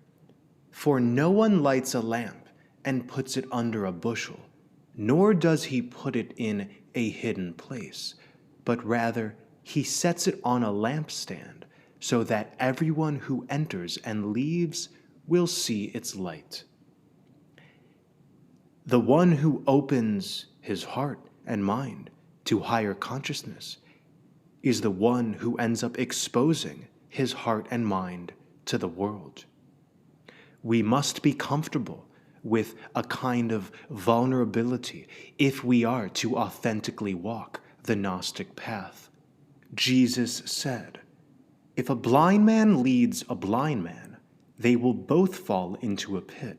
S1: For no one lights a lamp and puts it under a bushel, nor does he put it in a hidden place, but rather he sets it on a lampstand, so that everyone who enters and leaves will see its light." The one who opens his heart and mind to higher consciousness is the one who ends up exposing his heart and mind to the world. We must be comfortable with a kind of vulnerability if we are to authentically walk the Gnostic path. Jesus said, "If a blind man leads a blind man, they will both fall into a pit."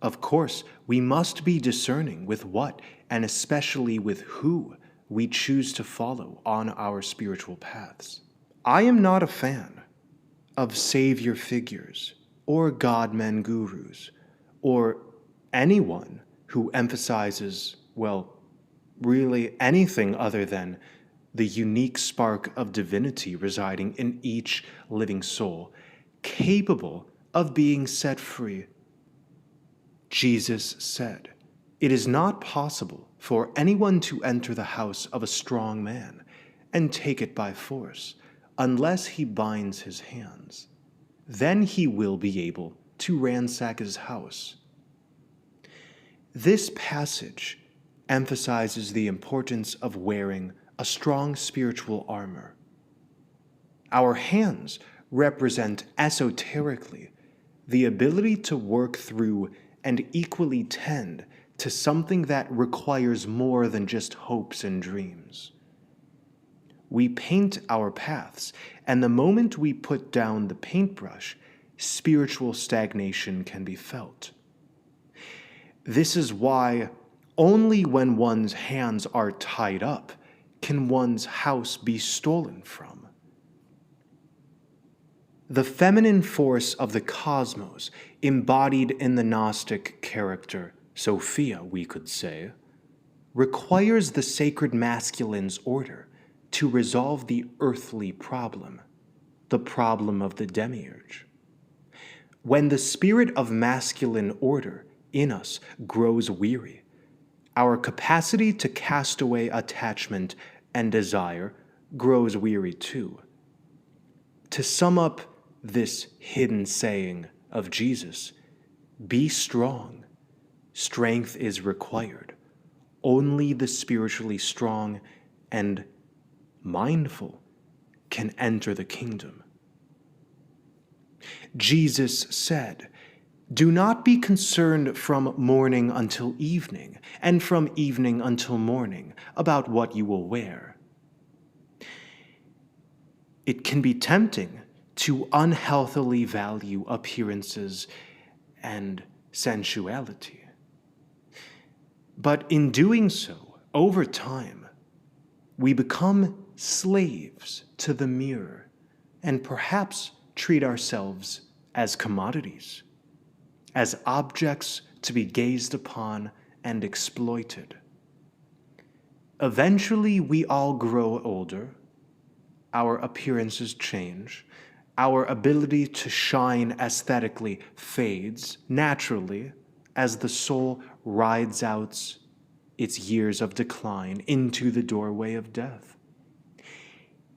S1: Of course, we must be discerning with what, and especially with who, we choose to follow on our spiritual paths. I am not a fan of savior figures or God-men gurus or anyone who emphasizes, well, really anything other than the unique spark of divinity residing in each living soul, capable of being set free. Jesus said, "It is not possible for anyone to enter the house of a strong man and take it by force, unless he binds his hands. Then he will be able to ransack his house." This passage emphasizes the importance of wearing a strong spiritual armor. Our hands represent esoterically the ability to work through and equally tend to something that requires more than just hopes and dreams. We paint our paths, and the moment we put down the paintbrush, spiritual stagnation can be felt. This is why Only when one's hands are tied up can one's house be stolen from. The feminine force of the cosmos, embodied in the Gnostic character, Sophia, we could say, requires the sacred masculine's order to resolve the earthly problem, the problem of the demiurge. When the spirit of masculine order in us grows weary, our capacity to cast away attachment and desire grows weary too. To sum up this hidden saying of Jesus, be strong. Strength is required. Only the spiritually strong and mindful can enter the kingdom. Jesus said, do not be concerned from morning until evening, and from evening until morning, about what you will wear. It can be tempting to unhealthily value appearances and sensuality. But in doing so, over time, we become slaves to the mirror and perhaps treat ourselves as commodities, as objects to be gazed upon and exploited. Eventually, we all grow older, our appearances change, our ability to shine aesthetically fades naturally as the soul rides out its years of decline into the doorway of death.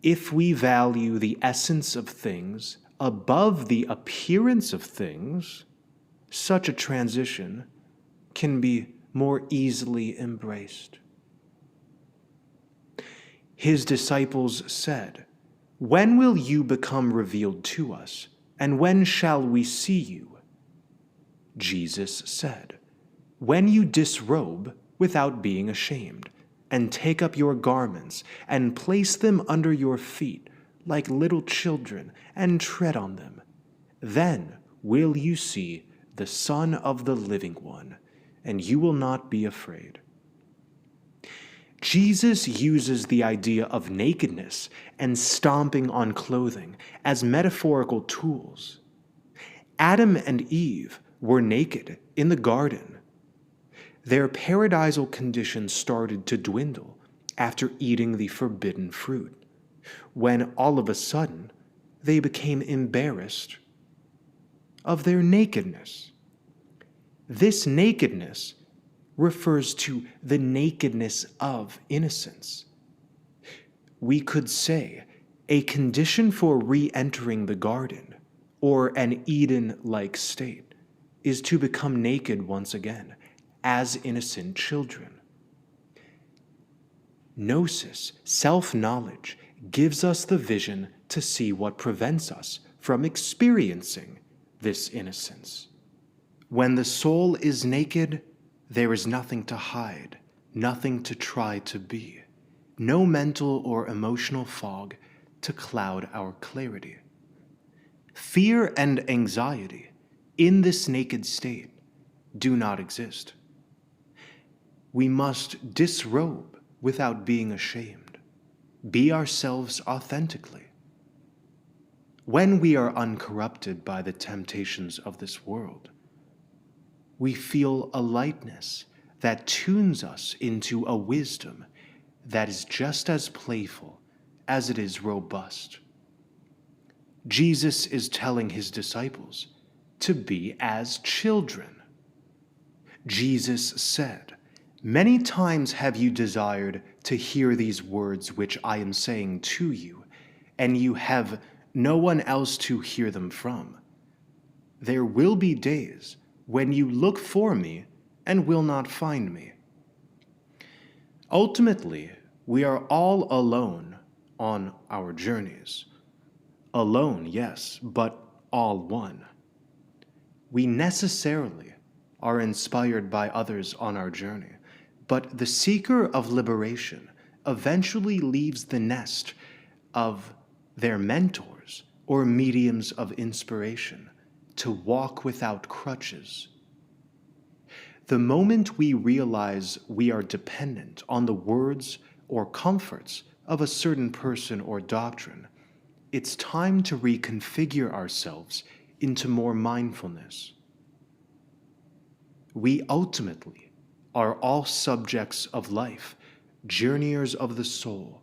S1: If we value the essence of things above the appearance of things, such a transition can be more easily embraced. His disciples said, when will you become revealed to us, and when shall we see you? Jesus said, when you disrobe without being ashamed, and take up your garments, and place them under your feet like little children, and tread on them, then will you see the Son of the Living One, and you will not be afraid. Jesus uses the idea of nakedness and stomping on clothing as metaphorical tools. Adam and Eve were naked in the garden. Their paradisal condition started to dwindle after eating the forbidden fruit, when all of a sudden they became embarrassed of their nakedness. This nakedness refers to the nakedness of innocence. We could say a condition for re-entering the garden, or an Eden-like state, is to become naked once again, as innocent children. Gnosis, self-knowledge, gives us the vision to see what prevents us from experiencing this innocence. When the soul is naked, there is nothing to hide, nothing to try to be, no mental or emotional fog to cloud our clarity. Fear and anxiety in this naked state do not exist. We must disrobe without being ashamed, be ourselves authentically. When we are uncorrupted by the temptations of this world, we feel a lightness that tunes us into a wisdom that is just as playful as it is robust. Jesus is telling his disciples to be as children. Jesus said, many times have you desired to hear these words which I am saying to you, and you have no one else to hear them from. There will be days when you look for me and will not find me. Ultimately, we are all alone on our journeys. Alone, yes, but all one. We necessarily are inspired by others on our journey, but the seeker of liberation eventually leaves the nest of their mentors or mediums of inspiration to walk without crutches. The moment we realize we are dependent on the words or comforts of a certain person or doctrine, it's time to reconfigure ourselves into more mindfulness. We ultimately are all subjects of life, journeyers of the soul,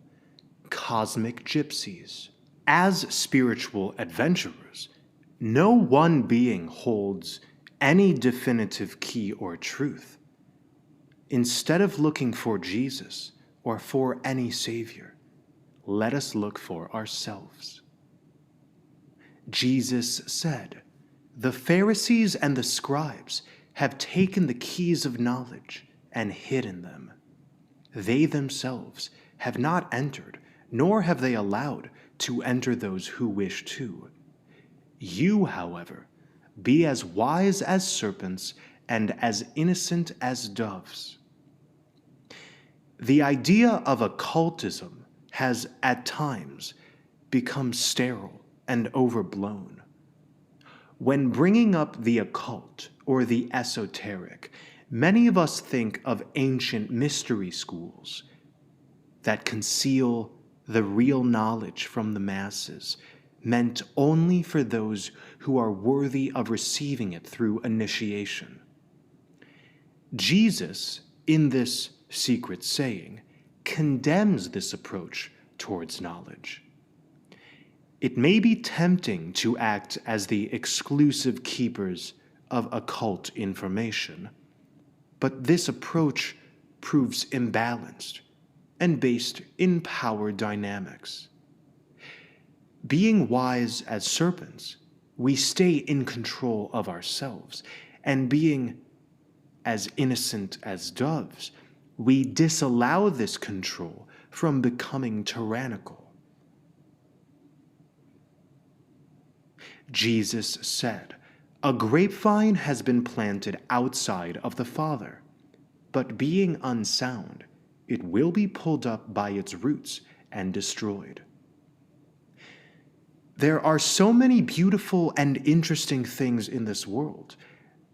S1: cosmic gypsies. As spiritual adventurers, no one being holds any definitive key or truth. Instead of looking for Jesus or for any Savior, let us look for ourselves. Jesus said, "The Pharisees and the scribes have taken the keys of knowledge and hidden them. They themselves have not entered, nor have they allowed to enter those who wish to. You, however, be as wise as serpents and as innocent as doves." The idea of occultism has at times become sterile and overblown. When bringing up the occult or the esoteric, many of us think of ancient mystery schools that conceal the real knowledge from the masses, meant only for those who are worthy of receiving it through initiation. Jesus, in this secret saying, condemns this approach towards knowledge. It may be tempting to act as the exclusive keepers of occult information, but this approach proves imbalanced and based in power dynamics. Being wise as serpents, we stay in control of ourselves, and being as innocent as doves, we disallow this control from becoming tyrannical. Jesus said, "A grapevine has been planted outside of the Father, but being unsound, it will be pulled up by its roots and destroyed." There are so many beautiful and interesting things in this world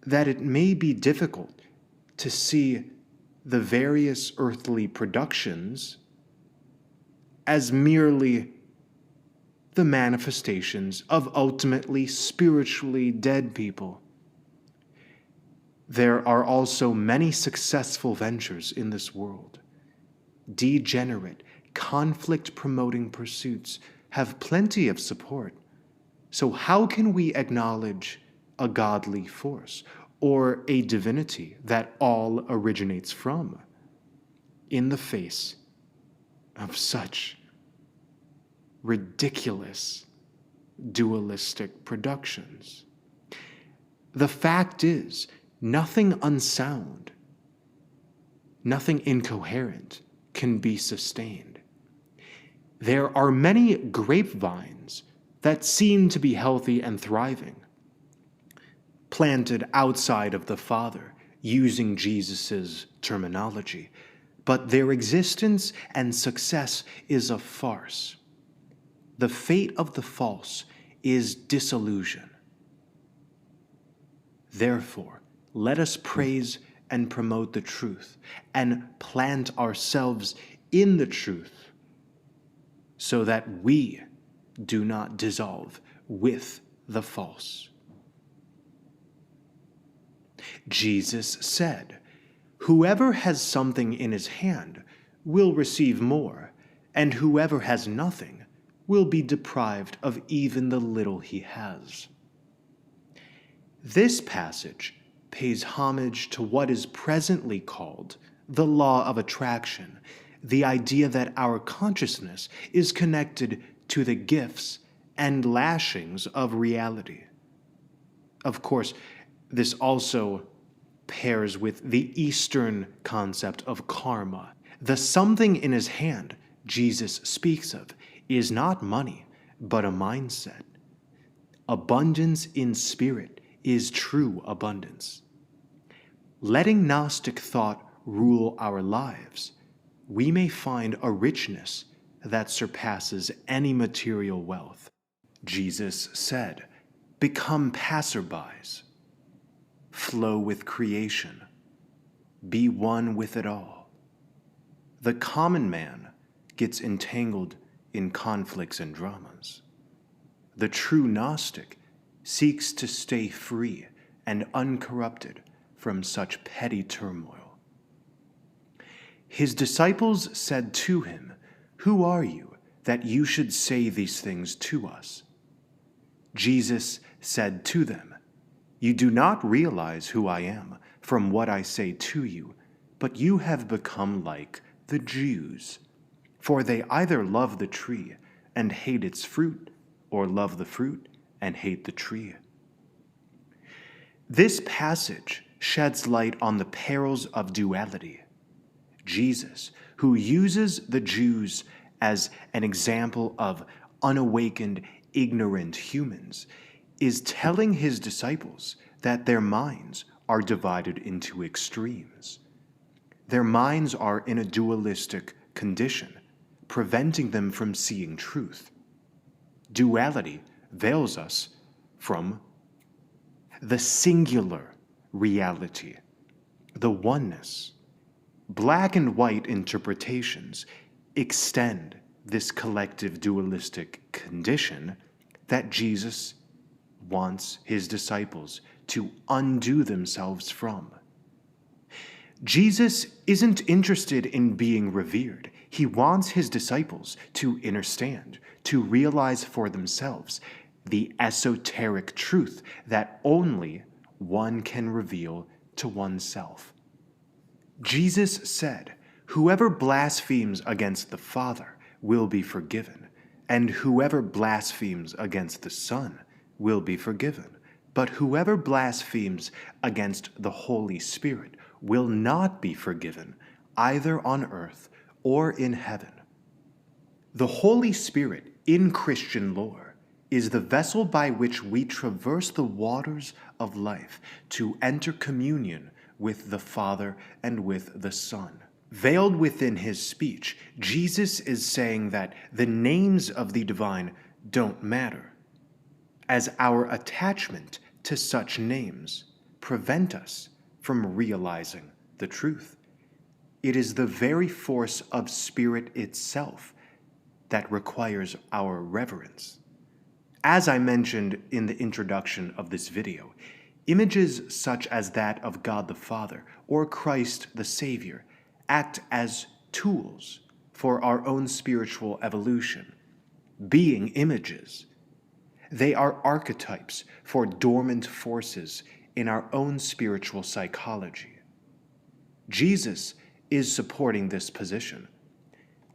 S1: that it may be difficult to see the various earthly productions as merely the manifestations of ultimately spiritually dead people. There are also many successful ventures in this world. Degenerate, conflict-promoting pursuits have plenty of support. So how can we acknowledge a godly force or a divinity that all originates from in the face of such ridiculous dualistic productions? The fact is, nothing unsound, nothing incoherent can be sustained. There are many grapevines that seem to be healthy and thriving, planted outside of the Father, using Jesus' terminology, but their existence and success is a farce. The fate of the false is disillusion. Therefore, let us praise and promote the truth and plant ourselves in the truth so that we do not dissolve with the false. Jesus said, "Whoever has something in his hand will receive more, and whoever has nothing will be deprived of even the little he has." This passage pays homage to what is presently called the law of attraction, the idea that our consciousness is connected to the gifts and lashings of reality. Of course, this also pairs with the Eastern concept of karma. The something in his hand Jesus speaks of is not money, but a mindset. Abundance in spirit is true abundance. Letting Gnostic thought rule our lives, we may find a richness that surpasses any material wealth. Jesus said, "Become passerbys. Flow with creation. be one with it all. The common man gets entangled in conflicts and dramas. The true Gnostic seeks to stay free and uncorrupted from such petty turmoil. His disciples said to him, "Who are you, that you should say these things to us?" Jesus said to them, "You do not realize who I am from what I say to you, but you have become like the Jews. For they either love the tree and hate its fruit, or love the fruit and hate the tree." This passage sheds light on the perils of duality. Jesus, who uses the Jews as an example of unawakened, ignorant humans, is telling his disciples that their minds are divided into extremes. Their minds are in a dualistic condition, preventing them from seeing truth. Duality veils us from the singular reality, the oneness. Black and white interpretations extend this collective dualistic condition that Jesus wants his disciples to undo themselves from. Jesus isn't interested in being revered. He wants his disciples to understand, to realize for themselves the esoteric truth that only one can reveal to oneself. Jesus said, "Whoever blasphemes against the Father will be forgiven, and whoever blasphemes against the Son will be forgiven. But whoever blasphemes against the Holy Spirit will not be forgiven, either on earth or in heaven." The Holy Spirit in Christian lore is the vessel by which we traverse the waters of life to enter communion with the Father and with the Son. Veiled within his speech, Jesus is saying that the names of the divine don't matter, as our attachment to such names prevent us from realizing the truth. It is the very force of spirit itself that requires our reverence. As I mentioned in the introduction of this video, images such as that of God the Father or Christ the Savior act as tools for our own spiritual evolution. Being images, they are archetypes for dormant forces in our own spiritual psychology. Jesus is supporting this position.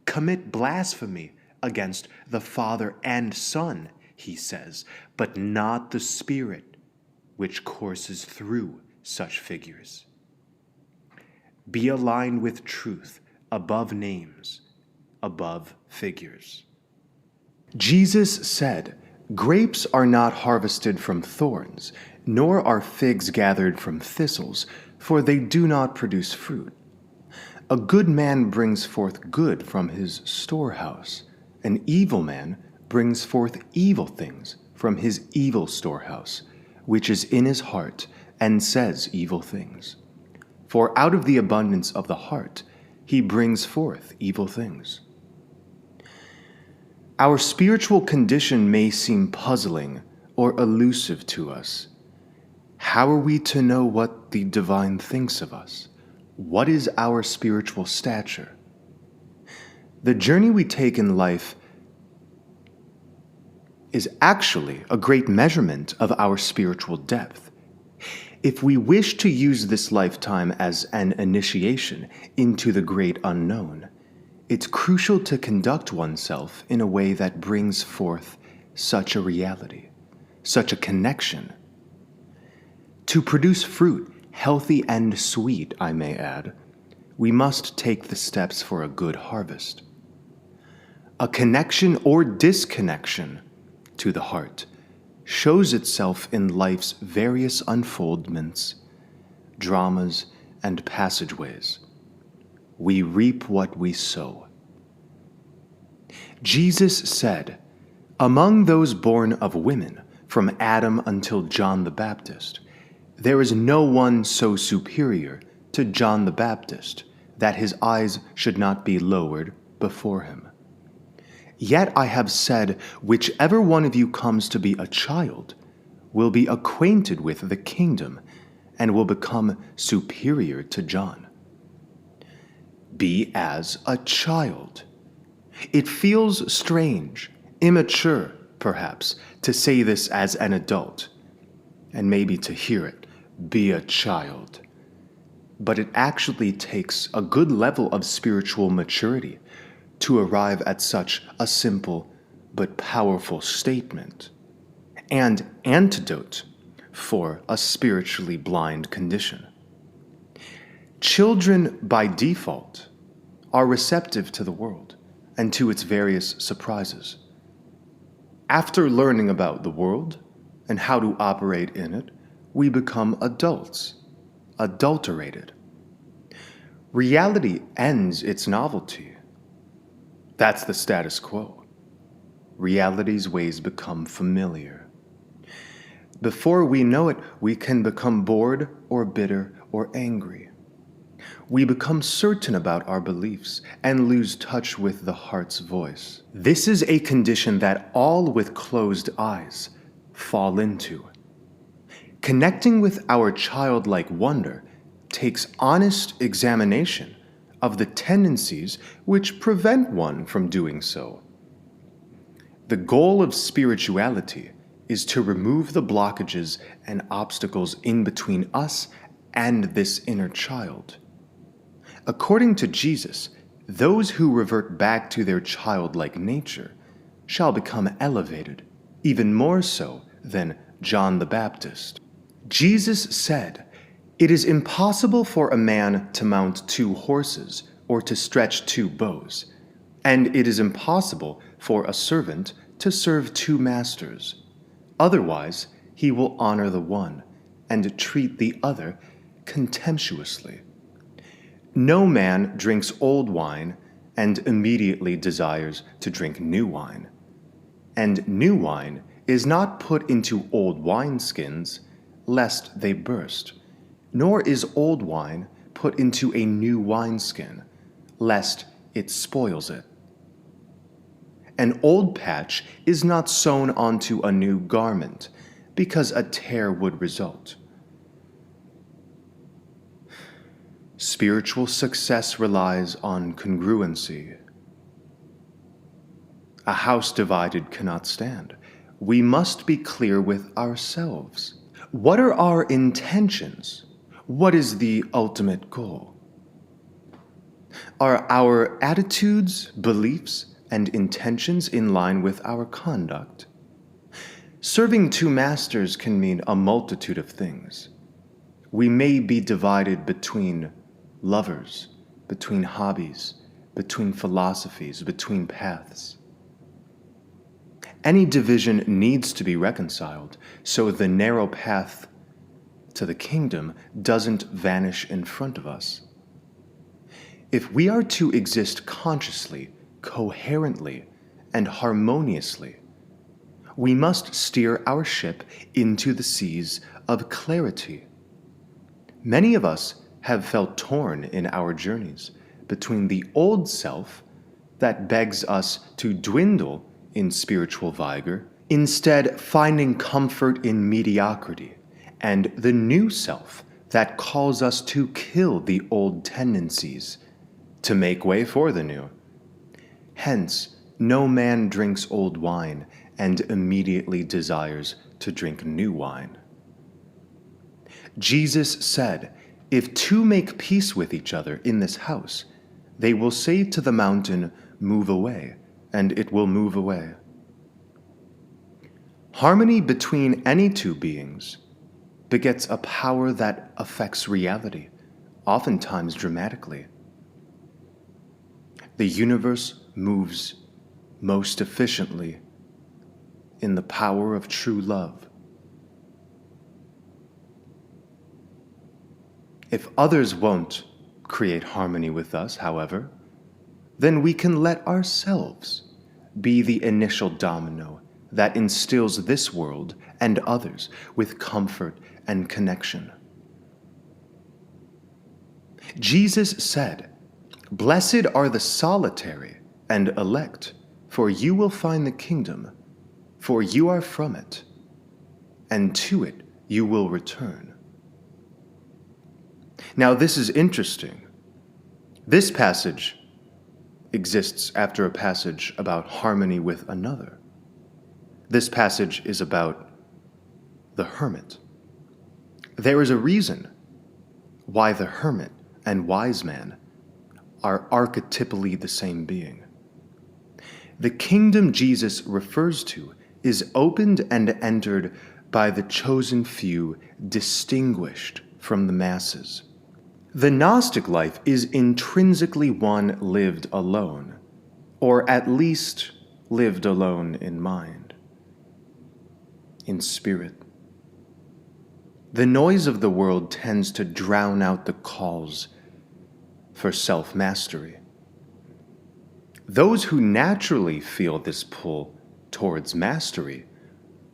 S1: Commit blasphemy against the Father and Son, he says, but not the Spirit which courses through such figures. Be aligned with truth above names, above figures. Jesus said, "Grapes are not harvested from thorns, nor are figs gathered from thistles, for they do not produce fruit. A good man brings forth good from his storehouse. An evil man brings forth evil things from his evil storehouse, which is in his heart, and says evil things. For out of the abundance of the heart he brings forth evil things." Our spiritual condition may seem puzzling or elusive to us. How are we to know what the divine thinks of us? What is our spiritual stature? The journey we take in life is actually a great measurement of our spiritual depth. If we wish to use this lifetime as an initiation into the great unknown, it's crucial to conduct oneself in a way that brings forth such a reality, such a connection. To produce fruit, healthy and sweet, I may add, we must take the steps for a good harvest. A connection or disconnection to the heart shows itself in life's various unfoldments, dramas, and passageways. We reap what we sow. Jesus said, "Among those born of women, from Adam until John the Baptist, there is no one so superior to John the Baptist that his eyes should not be lowered before him. Yet I have said, whichever one of you comes to be a child will be acquainted with the kingdom and will become superior to John. Be as a child. It feels strange, immature, perhaps, to say this as an adult, and maybe to hear it, be a child. But it actually takes a good level of spiritual maturity to arrive at such a simple but powerful statement, and antidote for a spiritually blind condition. Children, by default, are receptive to the world and to its various surprises. After learning about the world and how to operate in it, we become adults, adulterated. Reality ends its novelty. That's the status quo. Reality's ways become familiar. Before we know it, we can become bored or bitter or angry. We become certain about our beliefs and lose touch with the heart's voice. This is a condition that all with closed eyes fall into. Connecting with our childlike wonder takes honest examination of the tendencies which prevent one from doing so. The goal of spirituality is to remove the blockages and obstacles in between us and this inner child. According to Jesus, those who revert back to their childlike nature shall become elevated, even more so than John the Baptist. Jesus said, "It is impossible for a man to mount 2 horses or to stretch 2 bows, and it is impossible for a servant to serve 2 masters. Otherwise, he will honor the one and treat the other contemptuously. No man drinks old wine and immediately desires to drink new wine. And new wine is not put into old wineskins, lest they burst, nor is old wine put into a new wineskin, lest it spoils it. An old patch is not sewn onto a new garment, because a tear would result." Spiritual success relies on congruency. A house divided cannot stand. We must be clear with ourselves. What are our intentions? What is the ultimate goal? Are our attitudes, beliefs, and intentions in line with our conduct? Serving 2 masters can mean a multitude of things. We may be divided between lovers, between hobbies, between philosophies, between paths. Any division needs to be reconciled so the narrow path to the kingdom doesn't vanish in front of us. If we are to exist consciously, coherently, and harmoniously, we must steer our ship into the seas of clarity. Many of us have felt torn in our journeys between the old self that begs us to dwindle in spiritual vigor, instead finding comfort in mediocrity, and the new self that calls us to kill the old tendencies to make way for the new. Hence, no man drinks old wine and immediately desires to drink new wine. Jesus said, "If 2 make peace with each other in this house, they will say to the mountain, 'Move away,' and it will move away." Harmony between any 2 beings begets a power that affects reality, oftentimes dramatically. The universe moves most efficiently in the power of true love. If others won't create harmony with us, however, then we can let ourselves be the initial domino that instills this world and others with comfort and connection. Jesus said, "Blessed are the solitary and elect, for you will find the kingdom, for you are from it, and to it you will return." Now this is interesting. This passage exists after a passage about harmony with another. This passage is about the hermit. There is a reason why the hermit and wise man are archetypally the same being. The kingdom Jesus refers to is opened and entered by the chosen few, distinguished from the masses. The Gnostic life is intrinsically one lived alone, or at least lived alone in mind, in spirit. The noise of the world tends to drown out the calls for self-mastery. Those who naturally feel this pull towards mastery,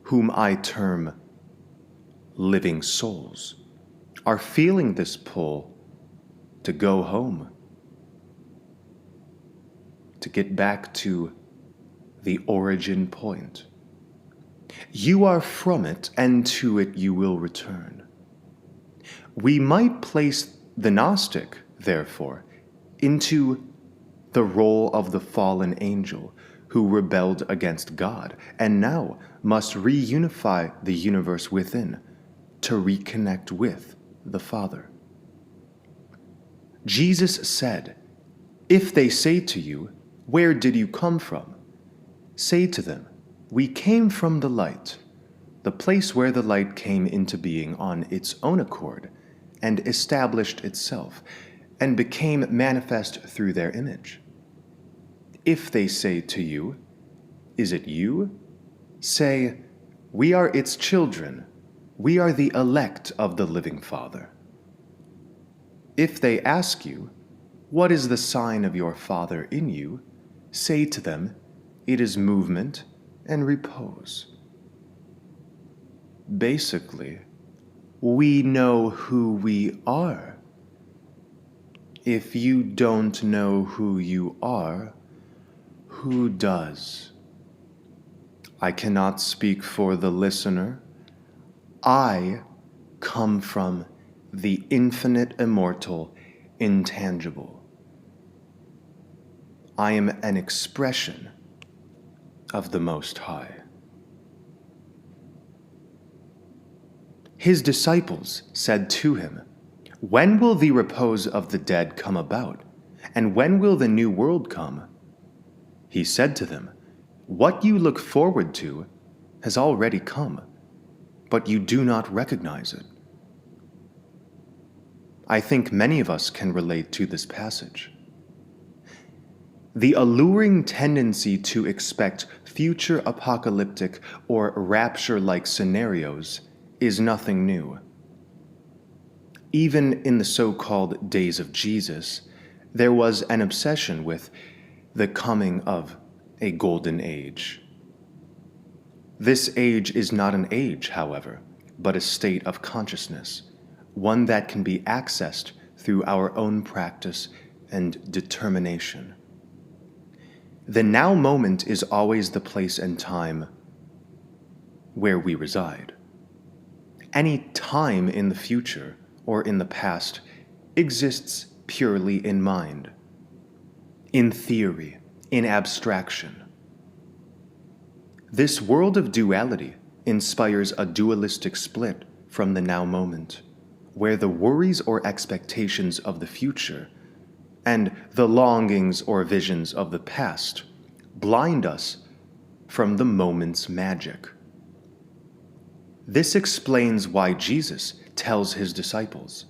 S1: whom I term living souls, are feeling this pull to go home, to get back to the origin point. You are from it, and to it you will return. We might place the Gnostic, therefore, into the role of the fallen angel who rebelled against God and now must reunify the universe within to reconnect with the Father. Jesus said, "If they say to you, 'Where did you come from?' say to them, 'We came from the light,' the place where the light came into being on its own accord and established itself and became manifest through their image. If they say to you, 'Is it you?' say, 'We are its children. We are the elect of the living Father.' If they ask you, 'What is the sign of your Father in you?' say to them, 'It is movement and repose.'" Basically, we know who we are. If you don't know who you are, who does? I cannot speak for the listener. I come from the infinite, immortal, intangible. I am an expression of the Most High. His disciples said to him, "When will the repose of the dead come about? And when will the new world come?" He said to them, "What you look forward to has already come, but you do not recognize it." I think many of us can relate to this passage. The alluring tendency to expect future apocalyptic or rapture-like scenarios is nothing new. Even in the so-called days of Jesus, there was an obsession with the coming of a golden age. This age is not an age, however, but a state of consciousness, one that can be accessed through our own practice and determination. The now moment is always the place and time where we reside. Any time in the future or in the past exists purely in mind, in theory, in abstraction. This world of duality inspires a dualistic split from the now moment, where the worries or expectations of the future and the longings or visions of the past blind us from the moment's magic. This explains why Jesus tells his disciples,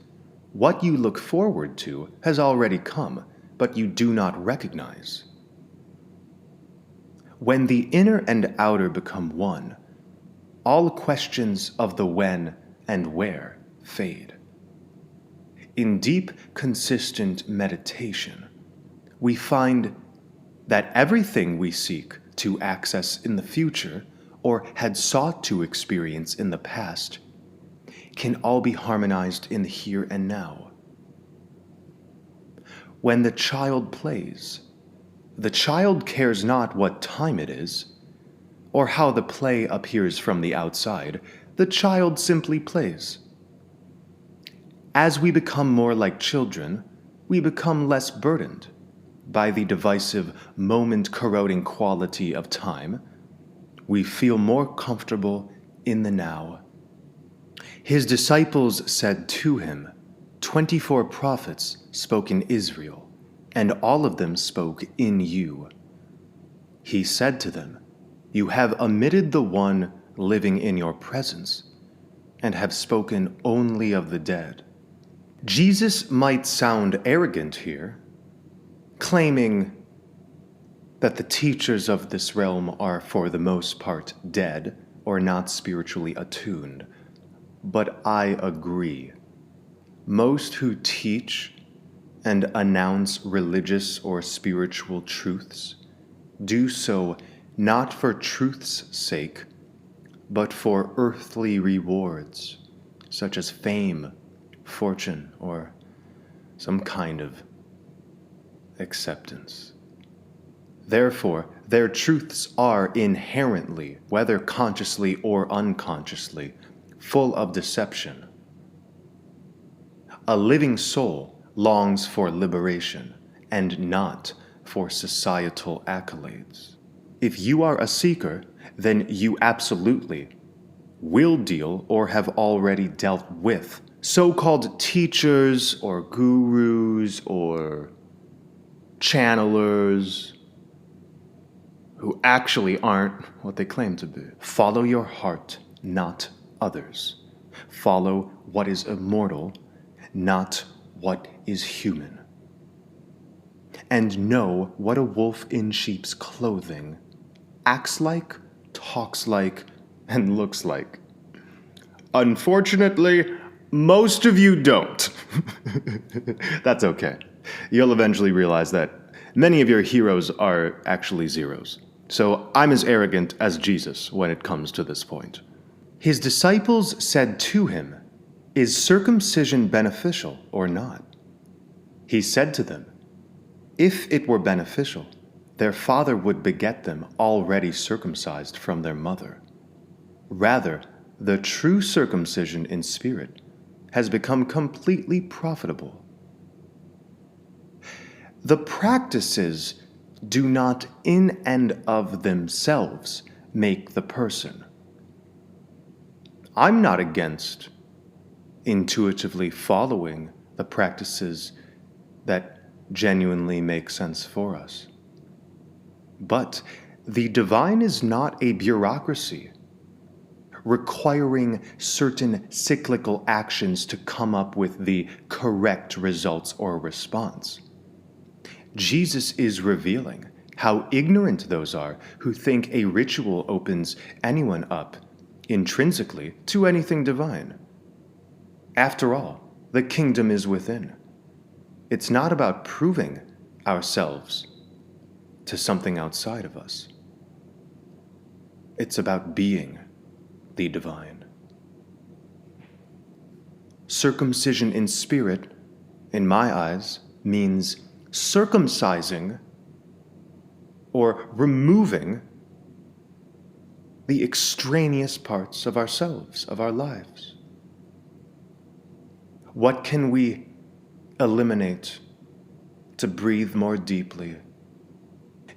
S1: "What you look forward to has already come, but you do not recognize." When the inner and outer become one, all questions of the when and where fade. In deep, consistent meditation, we find that everything we seek to access in the future or had sought to experience in the past can all be harmonized in the here and now. when the child plays. The child cares not what time it is, or how the play appears from the outside. The child simply plays. As we become more like children, we become less burdened by the divisive, moment-corroding quality of time. We feel more comfortable in the now. His disciples said to him, 24 prophets spoke in Israel, and all of them spoke in you. He said to them, you have omitted the one living in your presence, and have spoken only of the dead. Jesus might sound arrogant here, claiming that the teachers of this realm are for the most part dead or not spiritually attuned. But I agree. Most who teach and announce religious or spiritual truths do so not for truth's sake, but for earthly rewards, such as fame, fortune, or some kind of acceptance. Therefore, their truths are inherently, whether consciously or unconsciously, full of deception. A living soul longs for liberation and not for societal accolades. If you are a seeker, then you absolutely will deal or have already dealt with so-called teachers or gurus or channelers who actually aren't what they claim to be. Follow your heart, not others. Follow what is immortal, not what is human. And know what a wolf in sheep's clothing acts like, talks like, and looks like. Unfortunately, most of you don't. That's okay. You'll eventually realize that many of your heroes are actually zeros. So I'm as arrogant as Jesus when it comes to this point. His disciples said to him, is circumcision beneficial or not? He said to them, if it were beneficial, their father would beget them already circumcised from their mother. Rather, the true circumcision in spirit has become completely profitable. The practices do not in and of themselves make the person. I'm not against intuitively following the practices that genuinely make sense for us. But the divine is not a bureaucracy requiring certain cyclical actions to come up with the correct results or response. Jesus is revealing how ignorant those are who think a ritual opens anyone up intrinsically to anything divine. After all, the kingdom is within. It's not about proving ourselves to something outside of us. It's about being the divine. Circumcision in spirit, in my eyes, means circumcising or removing the extraneous parts of ourselves, of our lives. What can we eliminate to breathe more deeply?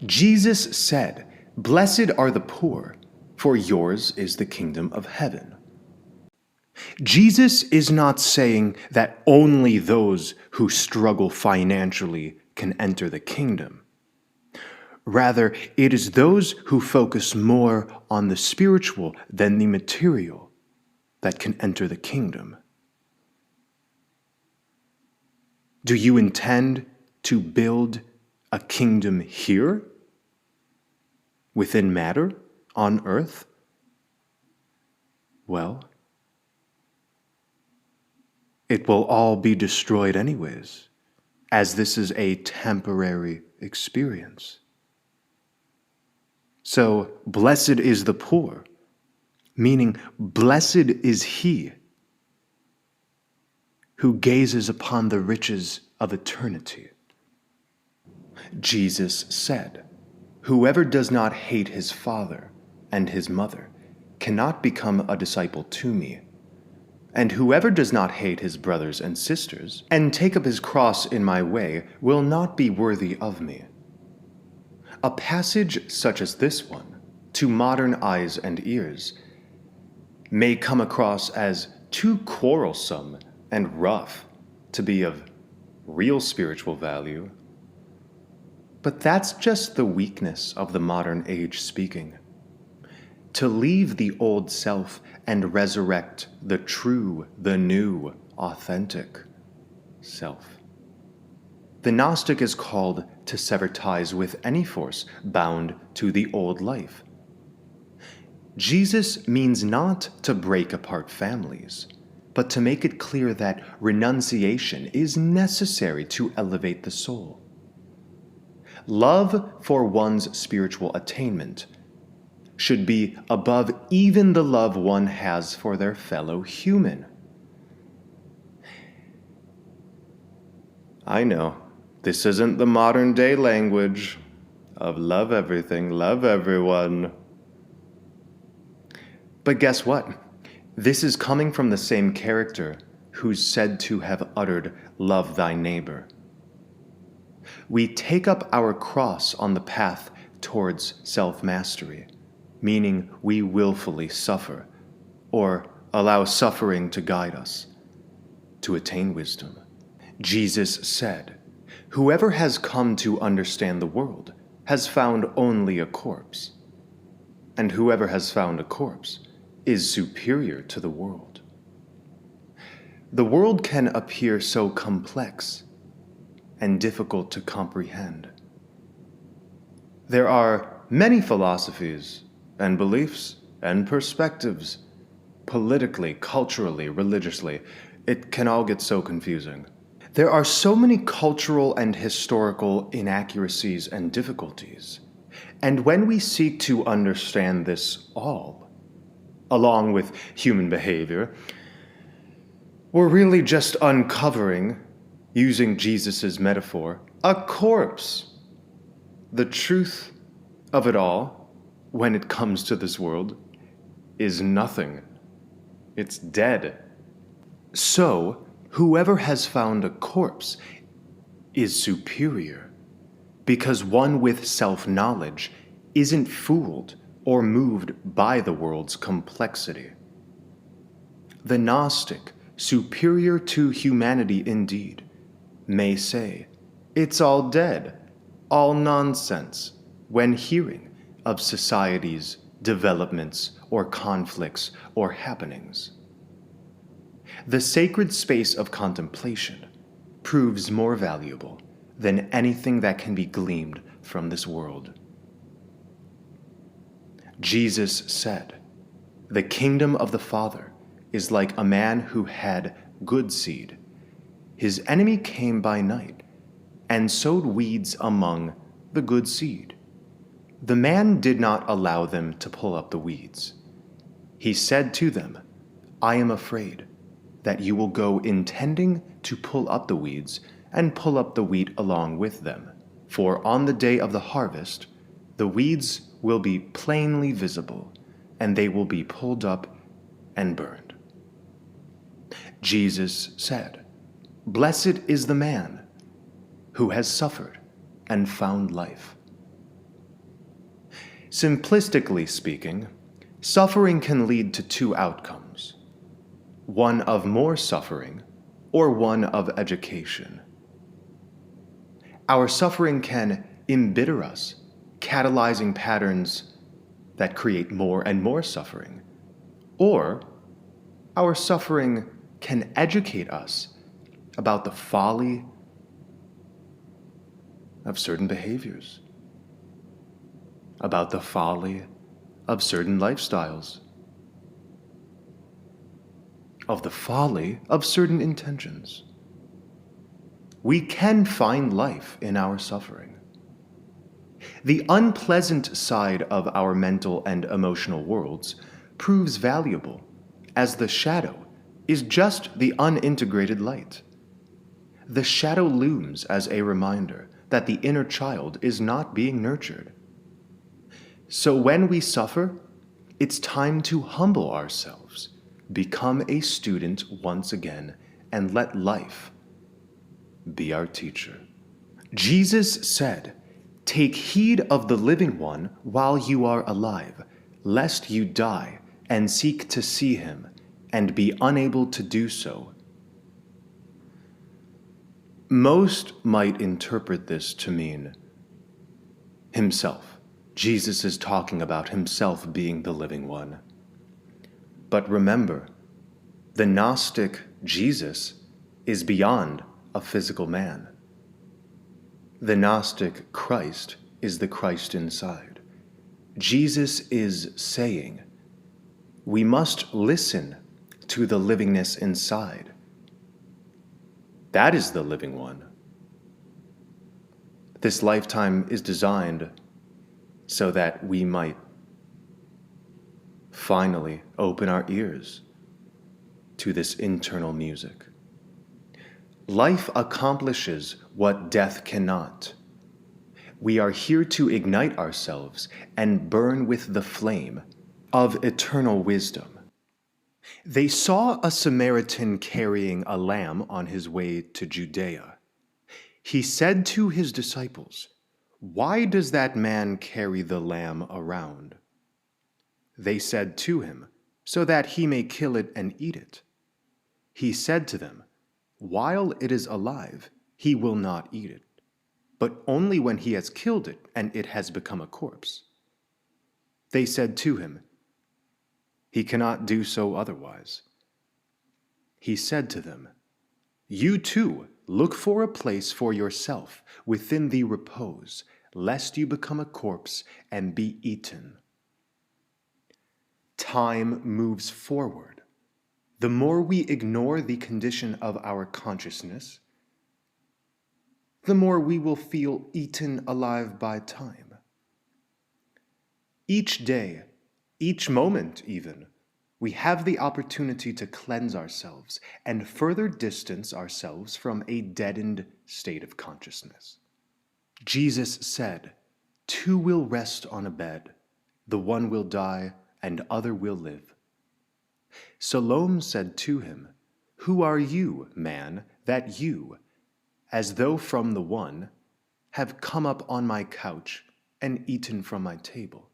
S1: Jesus said, "Blessed are the poor, for yours is the kingdom of heaven." Jesus is not saying that only those who struggle financially can enter the kingdom. Rather, it is those who focus more on the spiritual than the material that can enter the kingdom. Do you intend to build a kingdom here, within matter, on earth? Well, it will all be destroyed anyways, as this is a temporary experience. So, blessed is the poor, meaning blessed is he who gazes upon the riches of eternity. Jesus said, "Whoever does not hate his father and his mother cannot become a disciple to me. And whoever does not hate his brothers and sisters and take up his cross in my way will not be worthy of me." A passage such as this one, to modern eyes and ears, may come across as too quarrelsome and rough to be of real spiritual value. But that's just the weakness of the modern age speaking. To leave the old self and resurrect the true, the new, authentic self. The Gnostic is called to sever ties with any force bound to the old life. Jesus means not to break apart families, but to make it clear that renunciation is necessary to elevate the soul. Love for one's spiritual attainment should be above even the love one has for their fellow human. I know, this isn't the modern day language of love everything, love everyone. But guess what? This is coming from the same character who's said to have uttered, "Love thy neighbor." We take up our cross on the path towards self-mastery, meaning we willfully suffer, or allow suffering to guide us, to attain wisdom. Jesus said, "Whoever has come to understand the world has found only a corpse, and whoever has found a corpse is superior to the world." The world can appear so complex and difficult to comprehend. There are many philosophies and beliefs and perspectives, politically, culturally, religiously. It can all get so confusing. There are so many cultural and historical inaccuracies and difficulties. And when we seek to understand this all, along with human behavior, we're really just uncovering, using Jesus' metaphor, a corpse. The truth of it all, when it comes to this world, is nothing. It's dead. So, whoever has found a corpse is superior, because one with self-knowledge isn't fooled or moved by the world's complexity. The Gnostic, superior to humanity indeed, may say, "It's all dead, all nonsense," when hearing of society's developments or conflicts or happenings. The sacred space of contemplation proves more valuable than anything that can be gleaned from this world. Jesus said, "The kingdom of the Father is like a man who had good seed. His enemy came by night and sowed weeds among the good seed. The man did not allow them to pull up the weeds. He said to them, 'I am afraid that you will go intending to pull up the weeds and pull up the wheat along with them. For on the day of the harvest, the weeds will be plainly visible, and they will be pulled up and burned.'" Jesus said, "Blessed is the man who has suffered and found life." Simplistically speaking, suffering can lead to two outcomes: one of more suffering or one of education. Our suffering can embitter us, catalyzing patterns that create more and more suffering, or our suffering can educate us about the folly of certain behaviors, about the folly of certain lifestyles, of the folly of certain intentions. We can find life in our suffering. The unpleasant side of our mental and emotional worlds proves valuable, as the shadow is just the unintegrated light. The shadow looms as a reminder that the inner child is not being nurtured. So when we suffer, it's time to humble ourselves, become a student once again, and let life be our teacher. Jesus said, "Take heed of the living one while you are alive, lest you die and seek to see him, and be unable to do so." Most might interpret this to mean himself. Jesus is talking about himself being the living one. But remember, the Gnostic Jesus is beyond a physical man. The Gnostic Christ is the Christ inside. Jesus is saying, we must listen to the livingness inside. That is the living one. This lifetime is designed so that we might finally open our ears to this internal music. Life accomplishes what death cannot. We are here to ignite ourselves and burn with the flame of eternal wisdom. They saw a Samaritan carrying a lamb on his way to Judea. He said to his disciples, "Why does that man carry the lamb around?" They said to him, "So that he may kill it and eat it." He said to them, "While it is alive, he will not eat it, but only when he has killed it and it has become a corpse." They said to him, "He cannot do so otherwise." He said to them, "You too look for a place for yourself within the repose, lest you become a corpse and be eaten." Time moves forward. The more we ignore the condition of our consciousness, the more we will feel eaten alive by time. Each day, each moment even, we have the opportunity to cleanse ourselves and further distance ourselves from a deadened state of consciousness. Jesus said, "Two will rest on a bed, the one will die and other will live." Salome said to him, "Who are you, man, that you, as though from the one, have come up on my couch and eaten from my table?"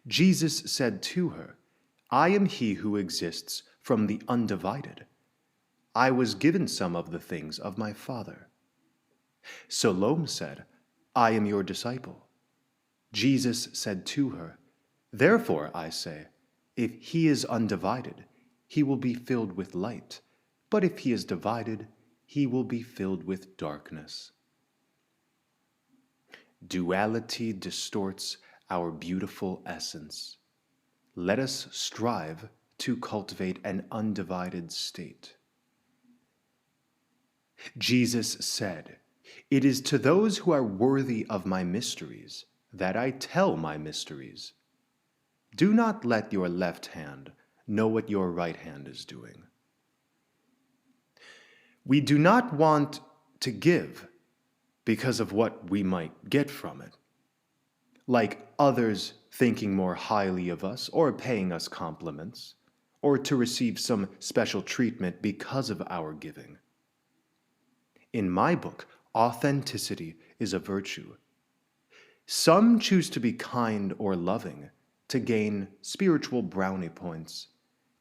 S1: Jesus said to her, "I am he who exists from the undivided. I was given some of the things of my Father." Salome said, "I am your disciple." Jesus said to her, "Therefore I say, if he is undivided, he will be filled with light, but if he is divided, he will be filled with darkness." Duality distorts our beautiful essence. Let us strive to cultivate an undivided state. Jesus said, "It is to those who are worthy of my mysteries that I tell my mysteries. Do not let your left hand know what your right hand is doing." We do not want to give because of what we might get from it, like others thinking more highly of us or paying us compliments, or to receive some special treatment because of our giving. In my book, authenticity is a virtue. Some choose to be kind or loving to gain spiritual brownie points,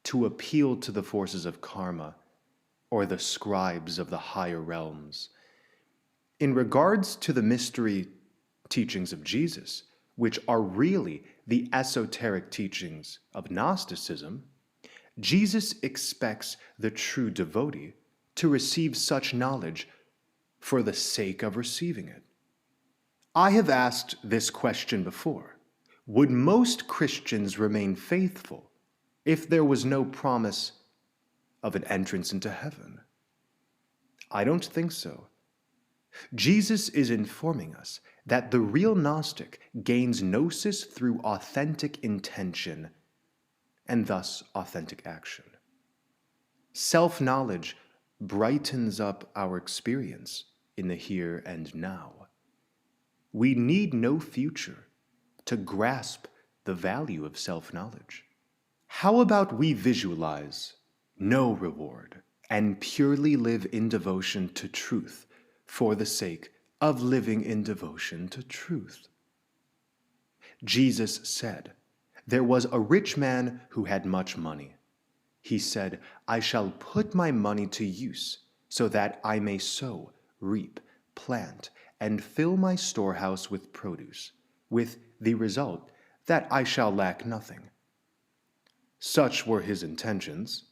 S1: to appeal to the forces of karma or the scribes of the higher realms. In regards to the mystery teachings of Jesus, which are really the esoteric teachings of Gnosticism, Jesus expects the true devotee to receive such knowledge for the sake of receiving it. I have asked this question before. Would most Christians remain faithful if there was no promise of an entrance into heaven? I don't think so. Jesus is informing us that the real Gnostic gains Gnosis through authentic intention and thus authentic action. Self-knowledge brightens up our experience in the here and now. We need no future to grasp the value of self-knowledge. How about we visualize no reward and purely live in devotion to truth for the sake of living in devotion to truth? Jesus said, there was a rich man who had much money. He said, I shall put my money to use so that I may sow, reap, plant, and fill my storehouse with produce, with the result that I shall lack nothing. Such were his intentions,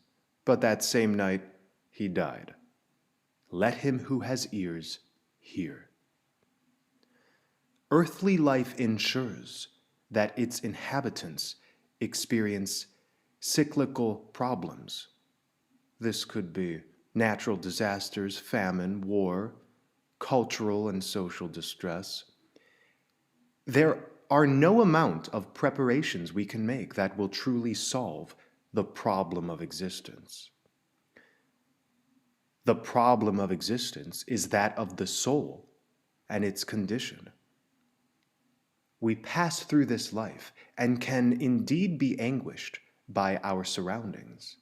S1: but that same night he died. Let him who has ears hear. Earthly life ensures that its inhabitants experience cyclical problems. This could be natural disasters, famine, war, cultural and social distress. There are no amount of preparations we can make that will truly solve the problem of existence. The problem of existence is that of the soul and its condition. We pass through this life and can indeed be anguished by our surroundings,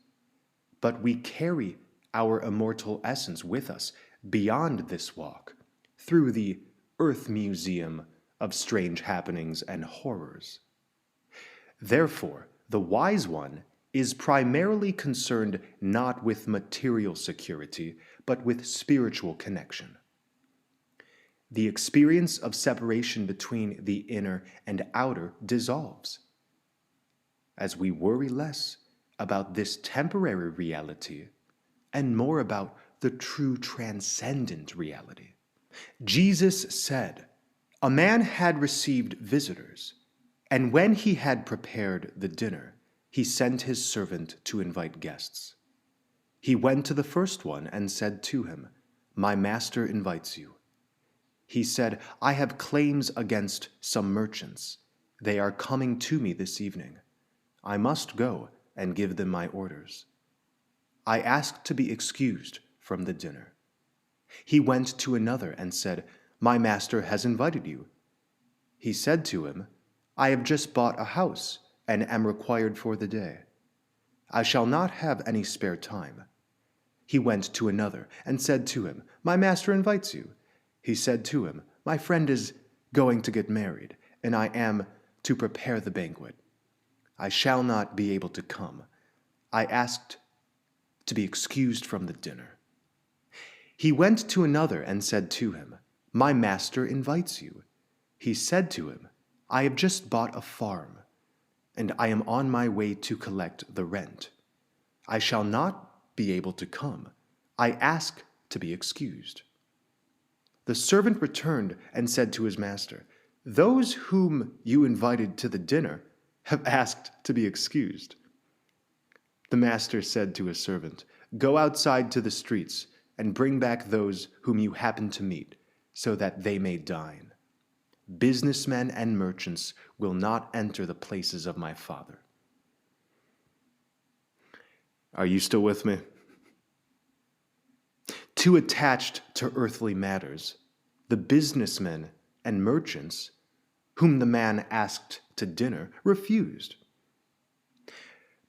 S1: but we carry our immortal essence with us beyond this walk, through the earth museum of strange happenings and horrors. Therefore, the wise one is primarily concerned not with material security, but with spiritual connection. The experience of separation between the inner and outer dissolves, as we worry less about this temporary reality and more about the true transcendent reality. Jesus said, a man had received visitors, and when he had prepared the dinner, he sent his servant to invite guests. He went to the first one and said to him, my master invites you. He said, I have claims against some merchants. They are coming to me this evening. I must go and give them my orders. I asked to be excused from the dinner. He went to another and said, my master has invited you. He said to him, I have just bought a house and am required for the day. I shall not have any spare time. He went to another and said to him, my master invites you. He said to him, my friend is going to get married, and I am to prepare the banquet. I shall not be able to come. I asked to be excused from the dinner. He went to another and said to him, my master invites you. He said to him, I have just bought a farm, and I am on my way to collect the rent. I shall not be able to come. I ask to be excused. The servant returned and said to his master, those whom you invited to the dinner have asked to be excused. The master said to his servant, go outside to the streets and bring back those whom you happen to meet, so that they may dine. Businessmen and merchants will not enter the places of my Father. Are you still with me? Too attached to earthly matters, the businessmen and merchants, whom the man asked to dinner, refused.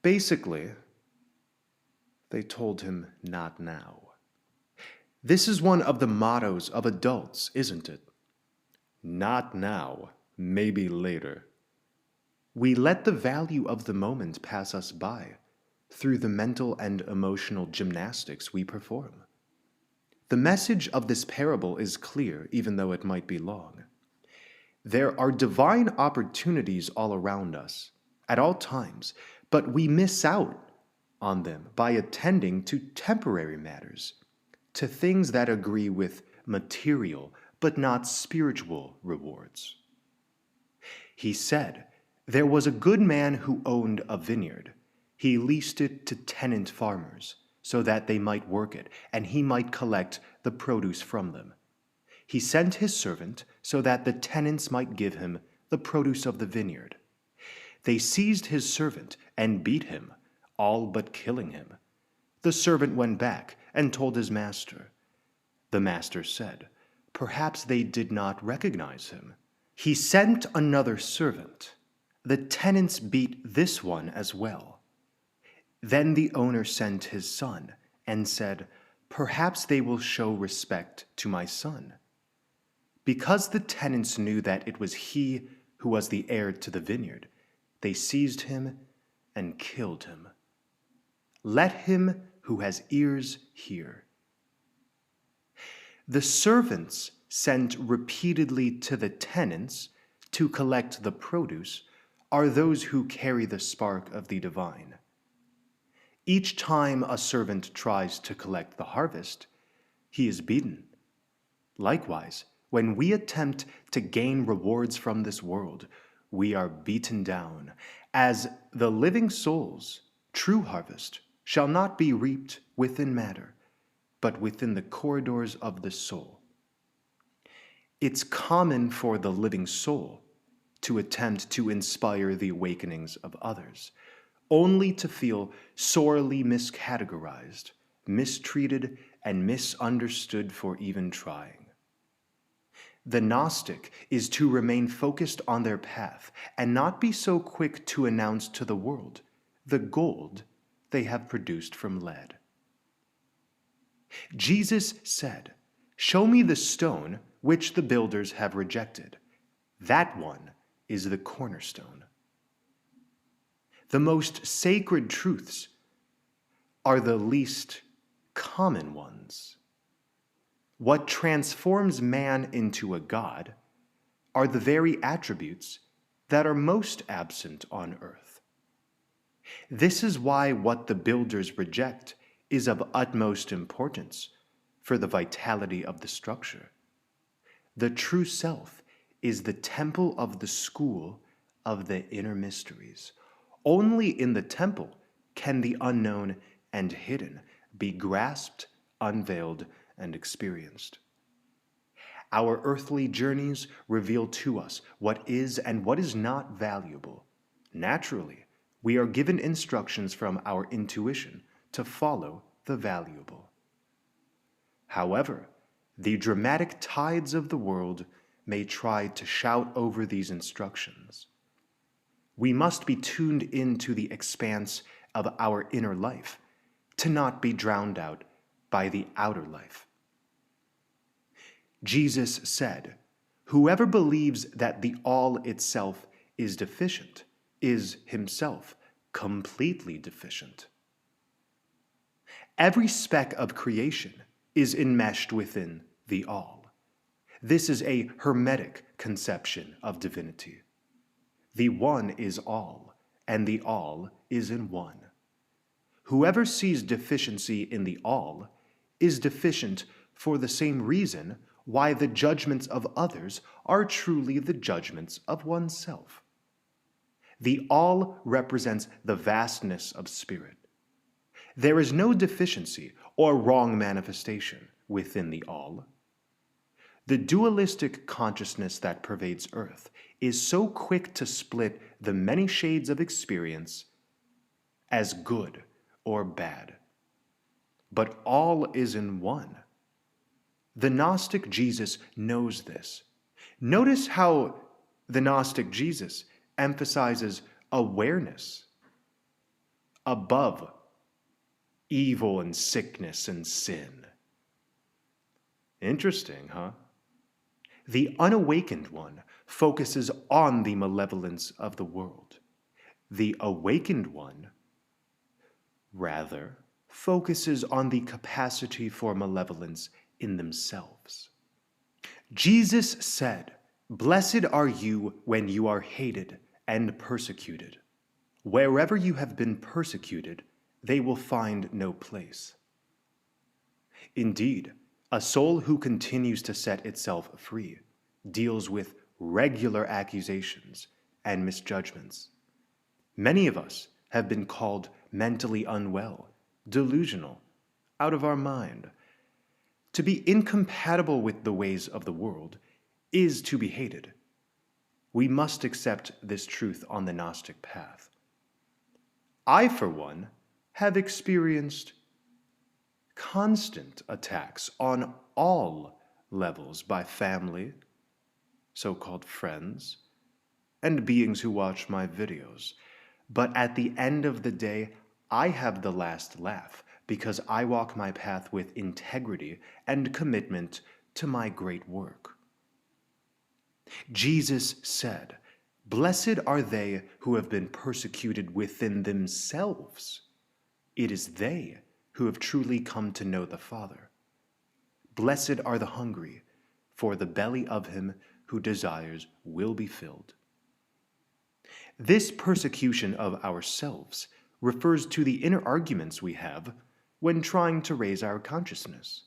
S1: Basically, they told him, not now. This is one of the mottos of adults, isn't it? Not now, maybe later. We let the value of the moment pass us by through the mental and emotional gymnastics we perform. The message of this parable is clear, even though it might be long. There are divine opportunities all around us, at all times, but we miss out on them by attending to temporary matters, to things that agree with material but not spiritual rewards. He said, there was a good man who owned a vineyard. He leased it to tenant farmers, so that they might work it, and he might collect the produce from them. He sent his servant so that the tenants might give him the produce of the vineyard. They seized his servant and beat him, all but killing him. The servant went back and told his master. The master said, Perhaps they did not recognize him. He sent another servant. The tenants beat this one as well. Then the owner sent his son and said, "Perhaps they will show respect to my son." Because the tenants knew that it was he who was the heir to the vineyard, they seized him and killed him. Let him who has ears hear. The servants sent repeatedly to the tenants to collect the produce are those who carry the spark of the divine. Each time a servant tries to collect the harvest, he is beaten. Likewise, when we attempt to gain rewards from this world, we are beaten down, as the living soul's true harvest shall not be reaped within matter, but within the corridors of the soul. It's common for the living soul to attempt to inspire the awakenings of others, only to feel sorely miscategorized, mistreated, and misunderstood for even trying. The Gnostic is to remain focused on their path and not be so quick to announce to the world the gold they have produced from lead. Jesus said, "Show me the stone which the builders have rejected. That one is the cornerstone." The most sacred truths are the least common ones. What transforms man into a god are the very attributes that are most absent on earth. This is why what the builders reject is of utmost importance for the vitality of the structure. The true self is the temple of the school of the inner mysteries. Only in the temple can the unknown and hidden be grasped, unveiled, and experienced. Our earthly journeys reveal to us what is and what is not valuable. Naturally, we are given instructions from our intuition to follow the valuable. However, the dramatic tides of the world may try to shout over these instructions. We must be tuned into the expanse of our inner life to not be drowned out by the outer life. Jesus said, "Whoever believes that the all itself is deficient is himself completely deficient." Every speck of creation is enmeshed within the all. This is a hermetic conception of divinity. The one is all, and the all is in one. Whoever sees deficiency in the all is deficient for the same reason why the judgments of others are truly the judgments of oneself. The all represents the vastness of spirit. There is no deficiency or wrong manifestation within the all. The dualistic consciousness that pervades earth is so quick to split the many shades of experience as good or bad. But all is in one. The Gnostic Jesus knows this. Notice how the Gnostic Jesus emphasizes awareness above evil and sickness and sin. Interesting, huh? The unawakened one focuses on the malevolence of the world. The awakened one, rather, focuses on the capacity for malevolence in themselves. Jesus said, "Blessed are you when you are hated and persecuted. Wherever you have been persecuted, they will find no place." Indeed, a soul who continues to set itself free deals with regular accusations and misjudgments. Many of us have been called mentally unwell, delusional, out of our mind. To be incompatible with the ways of the world is to be hated. We must accept this truth on the Gnostic path. I, for one, have experienced constant attacks on all levels by family, so-called friends, and beings who watch my videos. But at the end of the day, I have the last laugh because I walk my path with integrity and commitment to my great work. Jesus said, "Blessed are they who have been persecuted within themselves. It is they who have truly come to know the Father. Blessed are the hungry, for the belly of him who desires will be filled." This persecution of ourselves refers to the inner arguments we have when trying to raise our consciousness.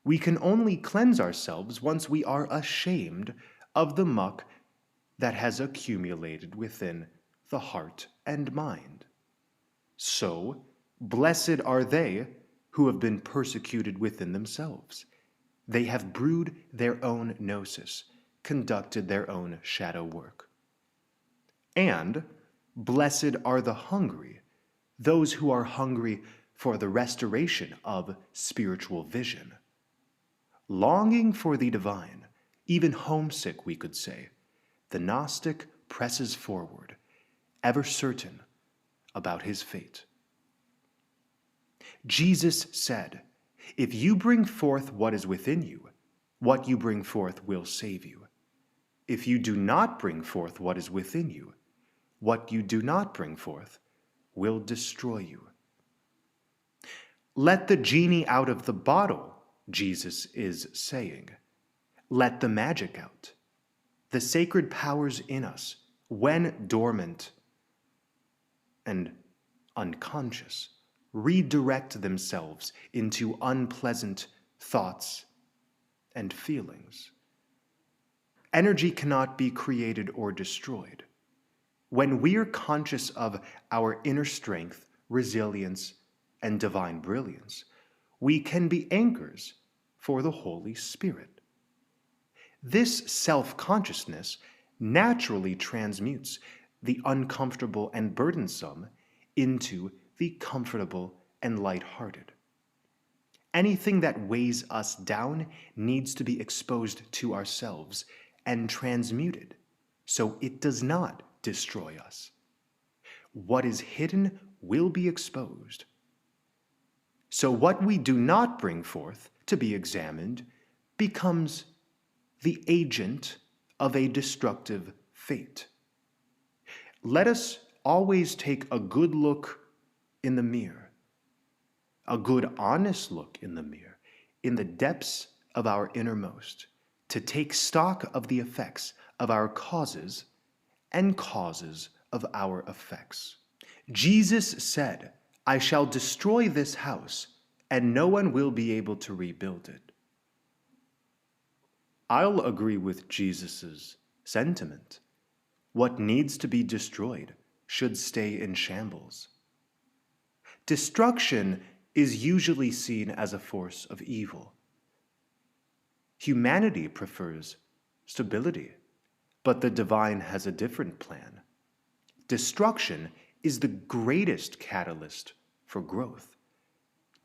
S1: We can only cleanse ourselves once we are ashamed of the muck that has accumulated within the heart and mind. So, blessed are they who have been persecuted within themselves. They have brewed their own Gnosis, conducted their own shadow work. And blessed are the hungry, those who are hungry for the restoration of spiritual vision. Longing for the divine, even homesick we could say, the Gnostic presses forward, ever certain about his fate. Jesus said, "If you bring forth what is within you, what you bring forth will save you. If you do not bring forth what is within you, what you do not bring forth will destroy you." Let the genie out of the bottle, Jesus is saying. Let the magic out. The sacred powers in us, when dormant and unconscious, redirect themselves into unpleasant thoughts and feelings. Energy cannot be created or destroyed. When we're conscious of our inner strength, resilience, and divine brilliance, we can be anchors for the Holy Spirit. This self-consciousness naturally transmutes the uncomfortable and burdensome into the comfortable and light-hearted. Anything that weighs us down needs to be exposed to ourselves and transmuted so it does not destroy us. What is hidden will be exposed. So what we do not bring forth to be examined becomes the agent of a destructive fate. Let us always take a good look in the mirror, a good honest look in the mirror, in the depths of our innermost, to take stock of the effects of our causes and causes of our effects. Jesus said, "I shall destroy this house, and no one will be able to rebuild it." I'll agree with Jesus's sentiment. What needs to be destroyed should stay in shambles. Destruction is usually seen as a force of evil. Humanity prefers stability, but the divine has a different plan. Destruction is the greatest catalyst for growth.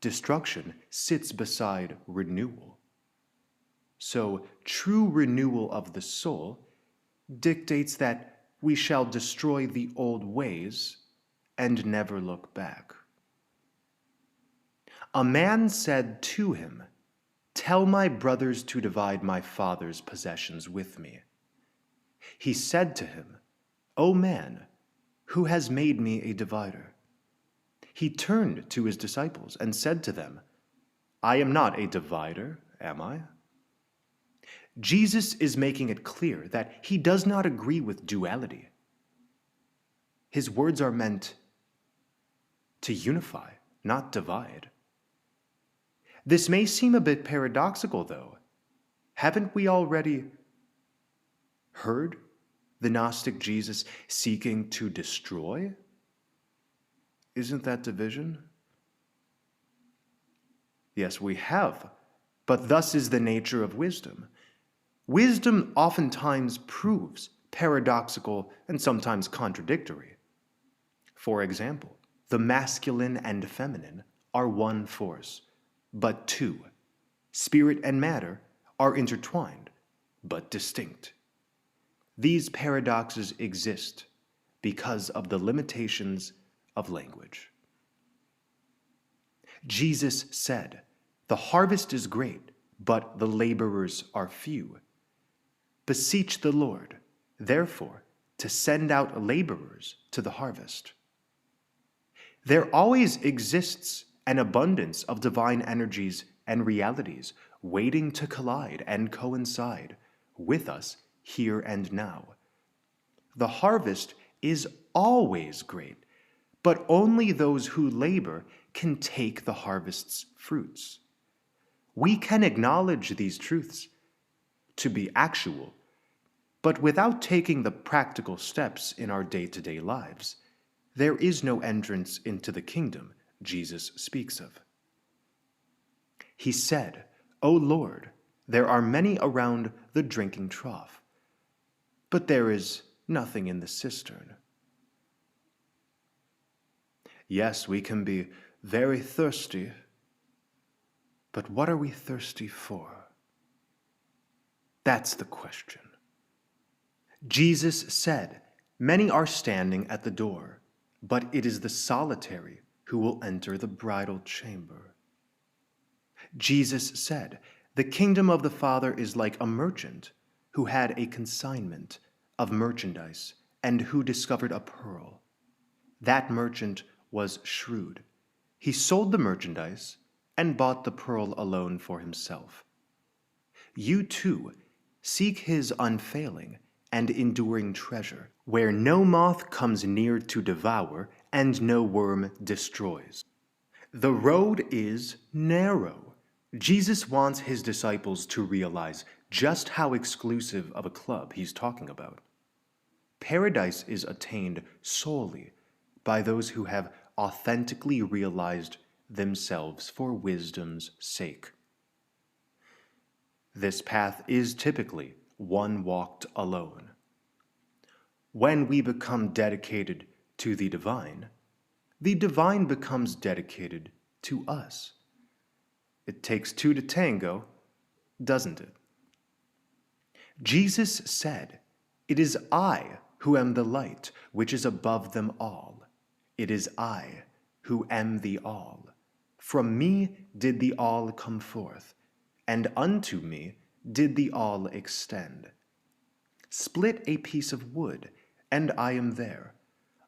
S1: Destruction sits beside renewal. So, true renewal of the soul dictates that we shall destroy the old ways and never look back. A man said to him, "Tell my brothers to divide my father's possessions with me." He said to him, "O man, who has made me a divider?" He turned to his disciples and said to them, "I am not a divider, am I?" Jesus is making it clear that he does not agree with duality. His words are meant to unify, not divide. This may seem a bit paradoxical, though. Haven't we already heard the Gnostic Jesus seeking to destroy? Isn't that division? Yes, we have, but thus is the nature of wisdom. Wisdom oftentimes proves paradoxical and sometimes contradictory. For example, the masculine and feminine are one force, but two. Spirit and matter are intertwined, but distinct. These paradoxes exist because of the limitations of language. Jesus said, "The harvest is great, but the laborers are few. Beseech the Lord, therefore, to send out laborers to the harvest." There always exists an abundance of divine energies and realities waiting to collide and coincide with us here and now. The harvest is always great, but only those who labor can take the harvest's fruits. We can acknowledge these truths to be actual, but without taking the practical steps in our day-to-day lives, there is no entrance into the kingdom Jesus speaks of. He said, "O Lord, there are many around the drinking trough, but there is nothing in the cistern." Yes, we can be very thirsty, but what are we thirsty for? That's the question. Jesus said, "Many are standing at the door, but it is the solitary who will enter the bridal chamber." Jesus said, "The kingdom of the Father is like a merchant who had a consignment of merchandise and who discovered a pearl. That merchant was shrewd. He sold the merchandise and bought the pearl alone for himself. You too seek his unfailing and enduring treasure, where no moth comes near to devour and no worm destroys. The road is narrow." Jesus wants his disciples to realize just how exclusive of a club he's talking about. Paradise is attained solely by those who have authentically realized themselves for wisdom's sake. This path is typically one walked alone. When we become dedicated to the divine becomes dedicated to us. It takes two to tango, doesn't it? Jesus said, "It is I who am the light which is above them all. It is I who am the all. From me did the all come forth, and unto me did the all extend. Split a piece of wood, and I am there.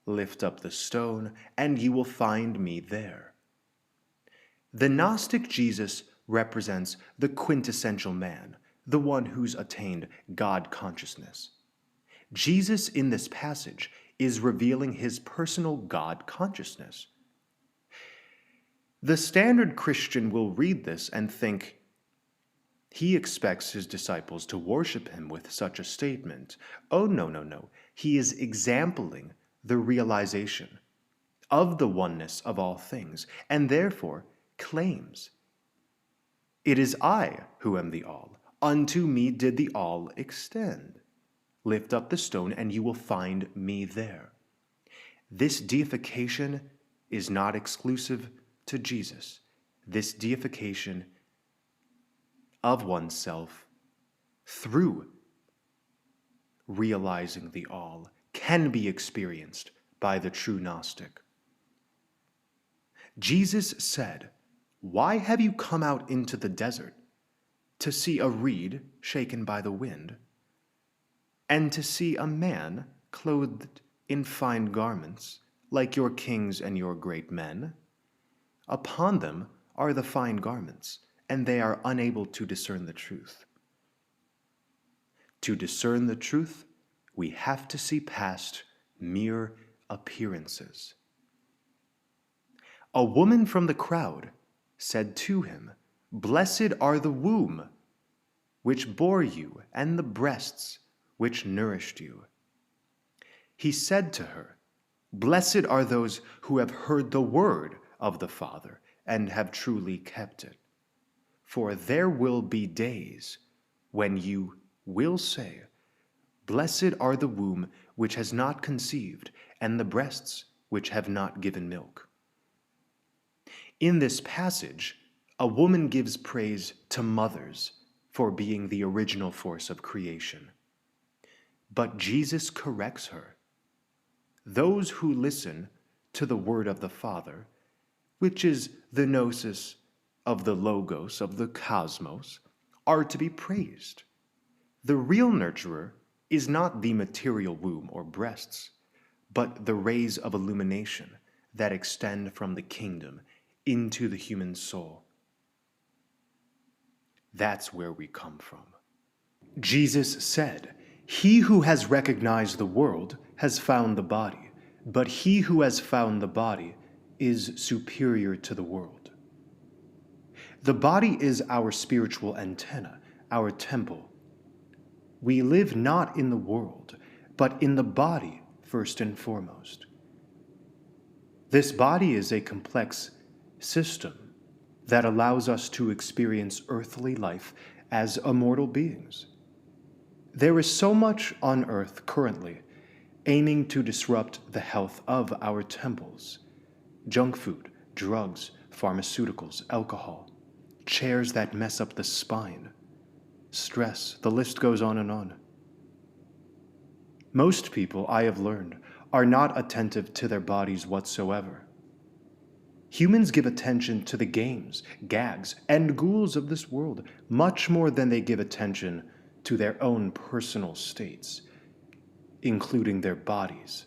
S1: Lift up the stone, and you will find me there." The Gnostic Jesus represents the quintessential man, the one who's attained God consciousness. Jesus in this passage is revealing his personal God consciousness. The standard Christian will read this and think he expects his disciples to worship him with such a statement. Oh, no. He is exempling the realization of the oneness of all things, and therefore claims, "It is I who am the all. Unto me did the all extend. Lift up the stone, and you will find me there." This deification is not exclusive to Jesus. This deification of oneself through realizing the all can be experienced by the true Gnostic. Jesus said, "Why have you come out into the desert? To see a reed shaken by the wind, and to see a man clothed in fine garments, like your kings and your great men? Upon them are the fine garments, and they are unable to discern the truth." To discern the truth, we have to see past mere appearances. A woman from the crowd said to him, "Blessed are the womb which bore you, and the breasts which nourished you." He said to her, "Blessed are those who have heard the word of the Father and have truly kept it. For there will be days when you will say, 'Blessed are the womb which has not conceived, and the breasts which have not given milk.'" In this passage, a woman gives praise to mothers for being the original force of creation. But Jesus corrects her. Those who listen to the word of the Father, which is the Gnosis of the Logos of the cosmos, are to be praised. The real nurturer is not the material womb or breasts, but the rays of illumination that extend from the kingdom into the human soul. That's where we come from. Jesus said, "He who has recognized the world has found the body, but he who has found the body is superior to the world." The body is our spiritual antenna, our temple. We live not in the world, but in the body first and foremost. This body is a complex system that allows us to experience earthly life as immortal beings. There is so much on earth currently aiming to disrupt the health of our temples. Junk food, drugs, pharmaceuticals, alcohol, chairs that mess up the spine, stress, the list goes on and on. Most people, I have learned, are not attentive to their bodies whatsoever. Humans give attention to the games, gags, and ghouls of this world much more than they give attention to their own personal states, including their bodies.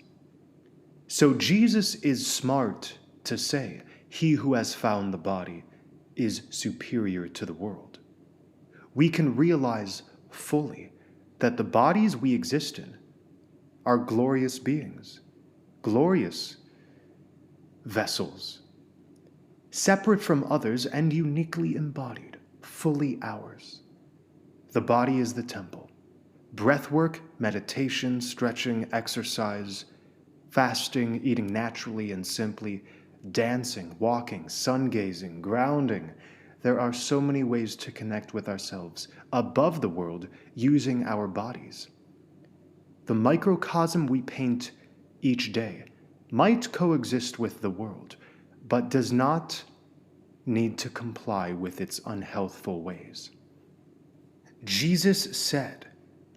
S1: So Jesus is smart to say, "He who has found the body is superior to the world." We can realize fully that the bodies we exist in are glorious beings, glorious vessels, separate from others and uniquely embodied, fully ours. The body is the temple. Breathwork, meditation, stretching, exercise, fasting, eating naturally and simply, dancing, walking, sun-gazing, grounding. There are so many ways to connect with ourselves above the world using our bodies. The microcosm we paint each day might coexist with the world, but does not need to comply with its unhealthful ways. Jesus said,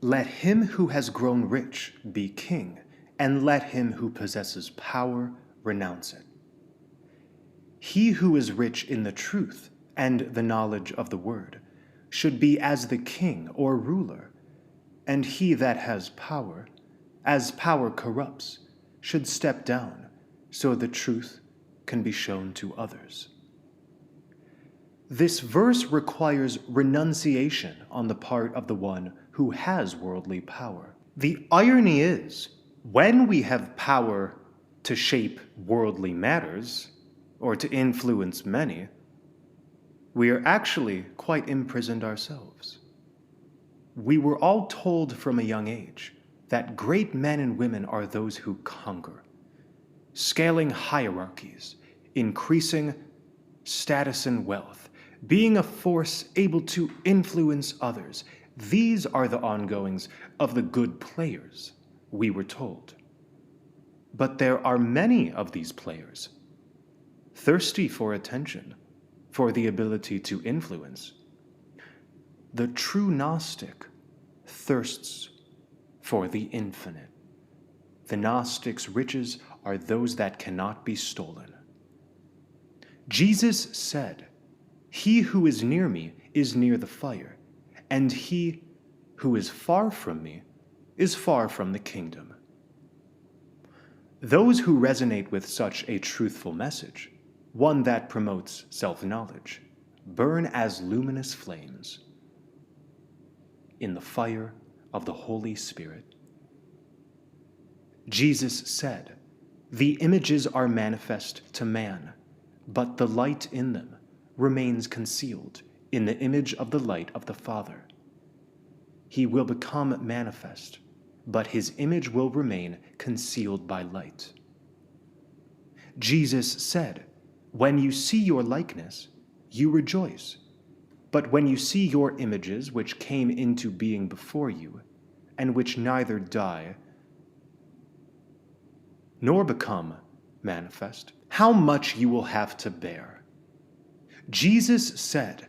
S1: "Let him who has grown rich be king, and let him who possesses power renounce it." He who is rich in the truth and the knowledge of the word should be as the king or ruler, and he that has power, as power corrupts, should step down so the truth can be shown to others. This verse requires renunciation on the part of the one who has worldly power. The irony is, when we have power to shape worldly matters, or to influence many, we are actually quite imprisoned ourselves. We were all told from a young age that great men and women are those who conquer, scaling hierarchies, increasing status and wealth, being a force able to influence others. These are the ongoings of the good players, we were told. But there are many of these players, thirsty for attention, for the ability to influence. The true Gnostic thirsts for the infinite. The Gnostic's riches are those that cannot be stolen. Jesus said, "He who is near me is near the fire, and he who is far from me is far from the kingdom." Those who resonate with such a truthful message, one that promotes self-knowledge, burn as luminous flames in the fire of the Holy Spirit. Jesus said, "The images are manifest to man, but the light in them remains concealed in the image of the light of the Father. He will become manifest, but his image will remain concealed by light." Jesus said, "When you see your likeness, you rejoice. But when you see your images which came into being before you, and which neither die nor become manifest, how much you will have to bear." Jesus said,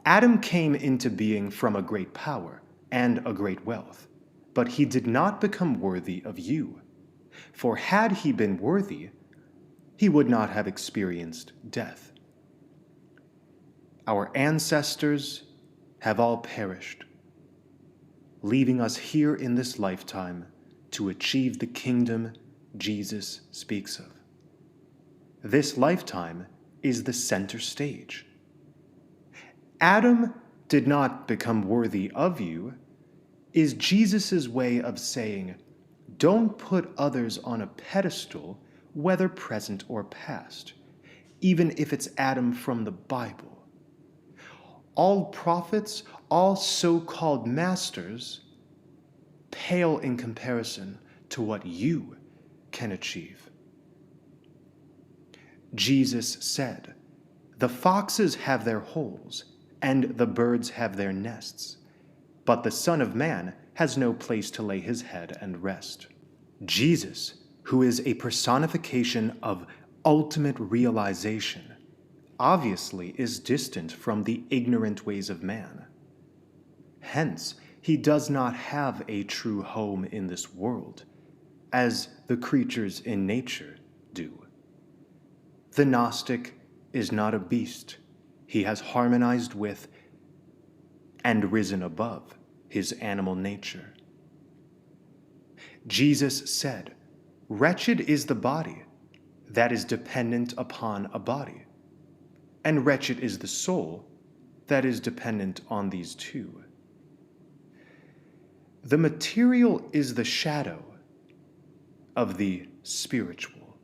S1: Adam came into being from a great power and a great wealth, but he did not become worthy of you. For had he been worthy, he would not have experienced death. Our ancestors have all perished, leaving us here in this lifetime to achieve the kingdom Jesus speaks of. This lifetime is the center stage. Adam did not become worthy of you is Jesus' way of saying, don't put others on a pedestal, whether present or past, even if it's Adam from the Bible. All prophets, all so-called masters, pale in comparison to what you can achieve. Jesus said, the foxes have their holes, and the birds have their nests, but the Son of Man has no place to lay his head and rest. Jesus, who is a personification of ultimate realization, obviously is distant from the ignorant ways of man. Hence, he does not have a true home in this world, as the creatures in nature do. The Gnostic is not a beast. He has harmonized with and risen above his animal nature. Jesus said, wretched is the body that is dependent upon a body, and wretched is the soul that is dependent on these two. The material is the shadow of the spiritual.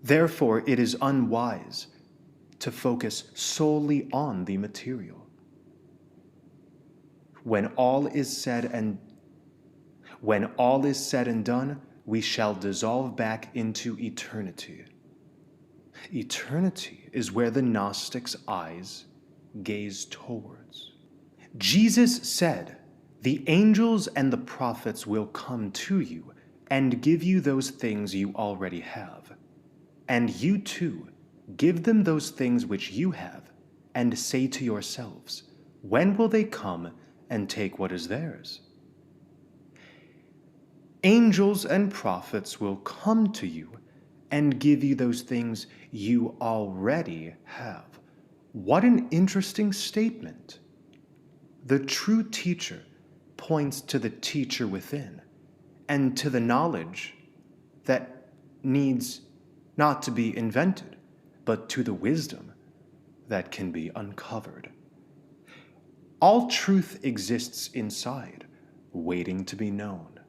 S1: Therefore, it is unwise to focus solely on the material. When all is said and done, we shall dissolve back into eternity. Eternity is where the Gnostic's eyes gaze towards. Jesus said, the angels and the prophets will come to you and give you those things you already have. And you too, give them those things which you have, and say to yourselves, when will they come and take what is theirs? Angels and prophets will come to you and give you those things you already have. What an interesting statement. The true teacher points to the teacher within and to the knowledge that needs not to be invented, but to the wisdom that can be uncovered. All truth exists inside, waiting to be known.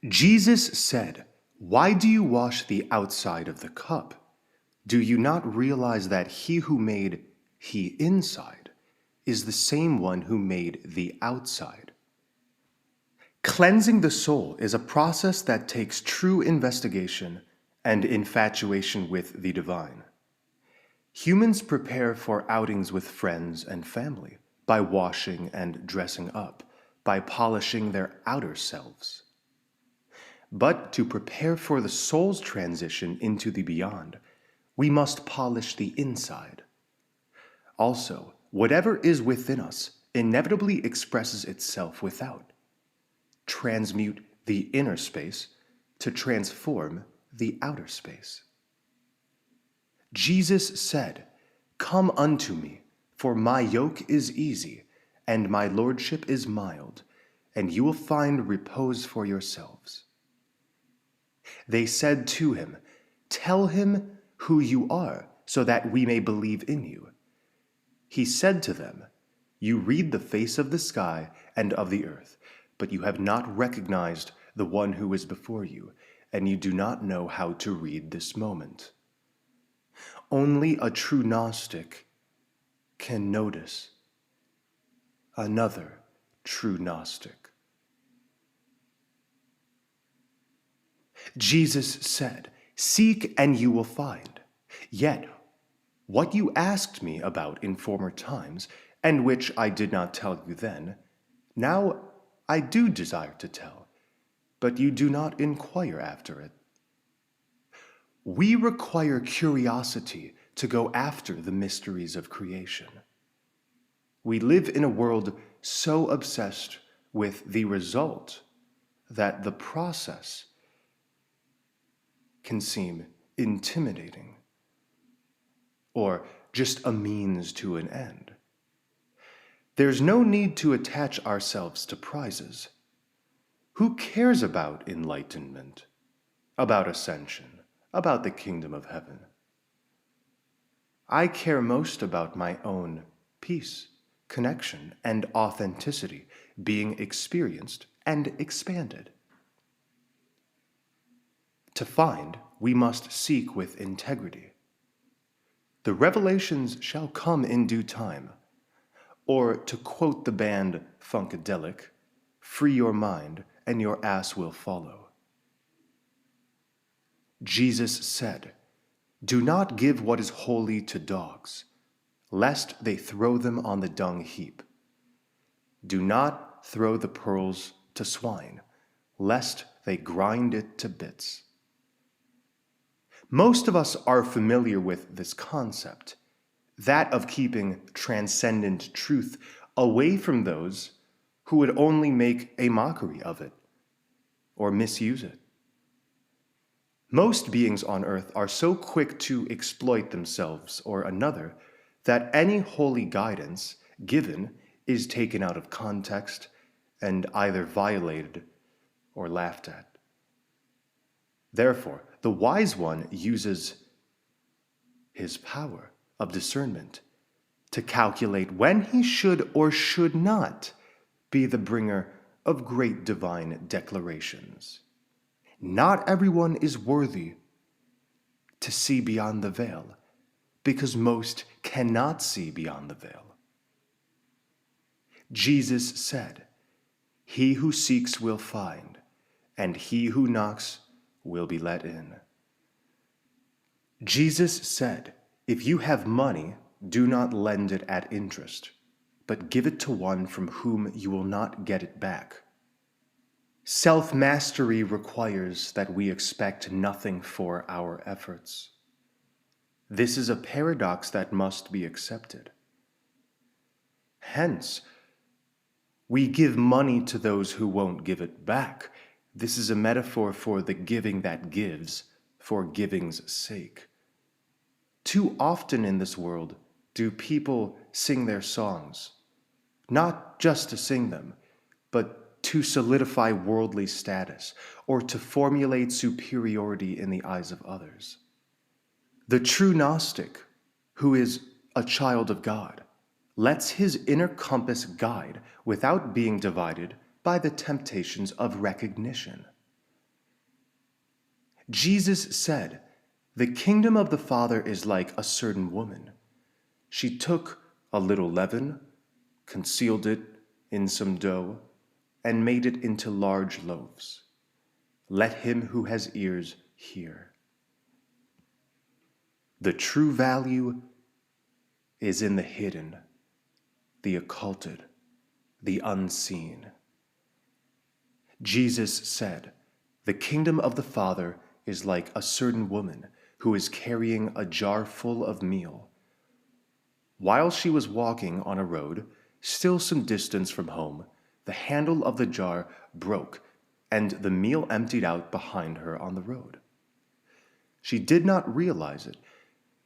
S1: Jesus said, why do you wash the outside of the cup? Do you not realize that he who made he inside is the same one who made the outside? Cleansing the soul is a process that takes true investigation and infatuation with the divine. Humans prepare for outings with friends and family by washing and dressing up, by polishing their outer selves. But to prepare for the soul's transition into the beyond, we must polish the inside. Also, whatever is within us inevitably expresses itself without. Transmute the inner space to transform the outer space. Jesus said, come unto me, for my yoke is easy, and my lordship is mild, and you will find repose for yourselves. They said to him, tell him who you are, so that we may believe in you. He said to them, you read the face of the sky and of the earth, but you have not recognized the one who is before you, and you do not know how to read this moment. Only a true Gnostic can notice another true Gnostic. Jesus said, seek and you will find. Yet, what you asked me about in former times, and which I did not tell you then, now I do desire to tell, but you do not inquire after it. We require curiosity to go after the mysteries of creation. We live in a world so obsessed with the result that the process can seem intimidating or just a means to an end. There's no need to attach ourselves to prizes. Who cares about enlightenment, about ascension, about the kingdom of heaven? I care most about my own peace, connection, and authenticity being experienced and expanded. To find, we must seek with integrity. The revelations shall come in due time, or to quote the band Funkadelic, free your mind and your ass will follow. Jesus said, "Do not give what is holy to dogs, lest they throw them on the dung heap. Do not throw the pearls to swine, lest they grind it to bits." Most of us are familiar with this concept, that of keeping transcendent truth away from those who would only make a mockery of it or misuse it. Most beings on earth are so quick to exploit themselves or another that any holy guidance given is taken out of context and either violated or laughed at. Therefore, the wise one uses his power of discernment to calculate when he should or should not be the bringer of great divine declarations. Not everyone is worthy to see beyond the veil, because most cannot see beyond the veil. Jesus said, "He who seeks will find, and he who knocks will be let in." Jesus said, "If you have money, do not lend it at interest, but give it to one from whom you will not get it back." Self-mastery requires that we expect nothing for our efforts. This is a paradox that must be accepted. Hence, we give money to those who won't give it back. This is a metaphor for the giving that gives for giving's sake. Too often in this world do people sing their songs, not just to sing them, but to solidify worldly status or to formulate superiority in the eyes of others. The true Gnostic, who is a child of God, lets his inner compass guide without being divided by the temptations of recognition. Jesus said, "The kingdom of the Father is like a certain woman. She took a little leaven, concealed it in some dough, and made it into large loaves. Let him who has ears hear." The true value is in the hidden, the occulted, the unseen. Jesus said, "The kingdom of the Father is like a certain woman who is carrying a jar full of meal. While she was walking on a road, still some distance from home, the handle of the jar broke, and the meal emptied out behind her on the road. She did not realize it.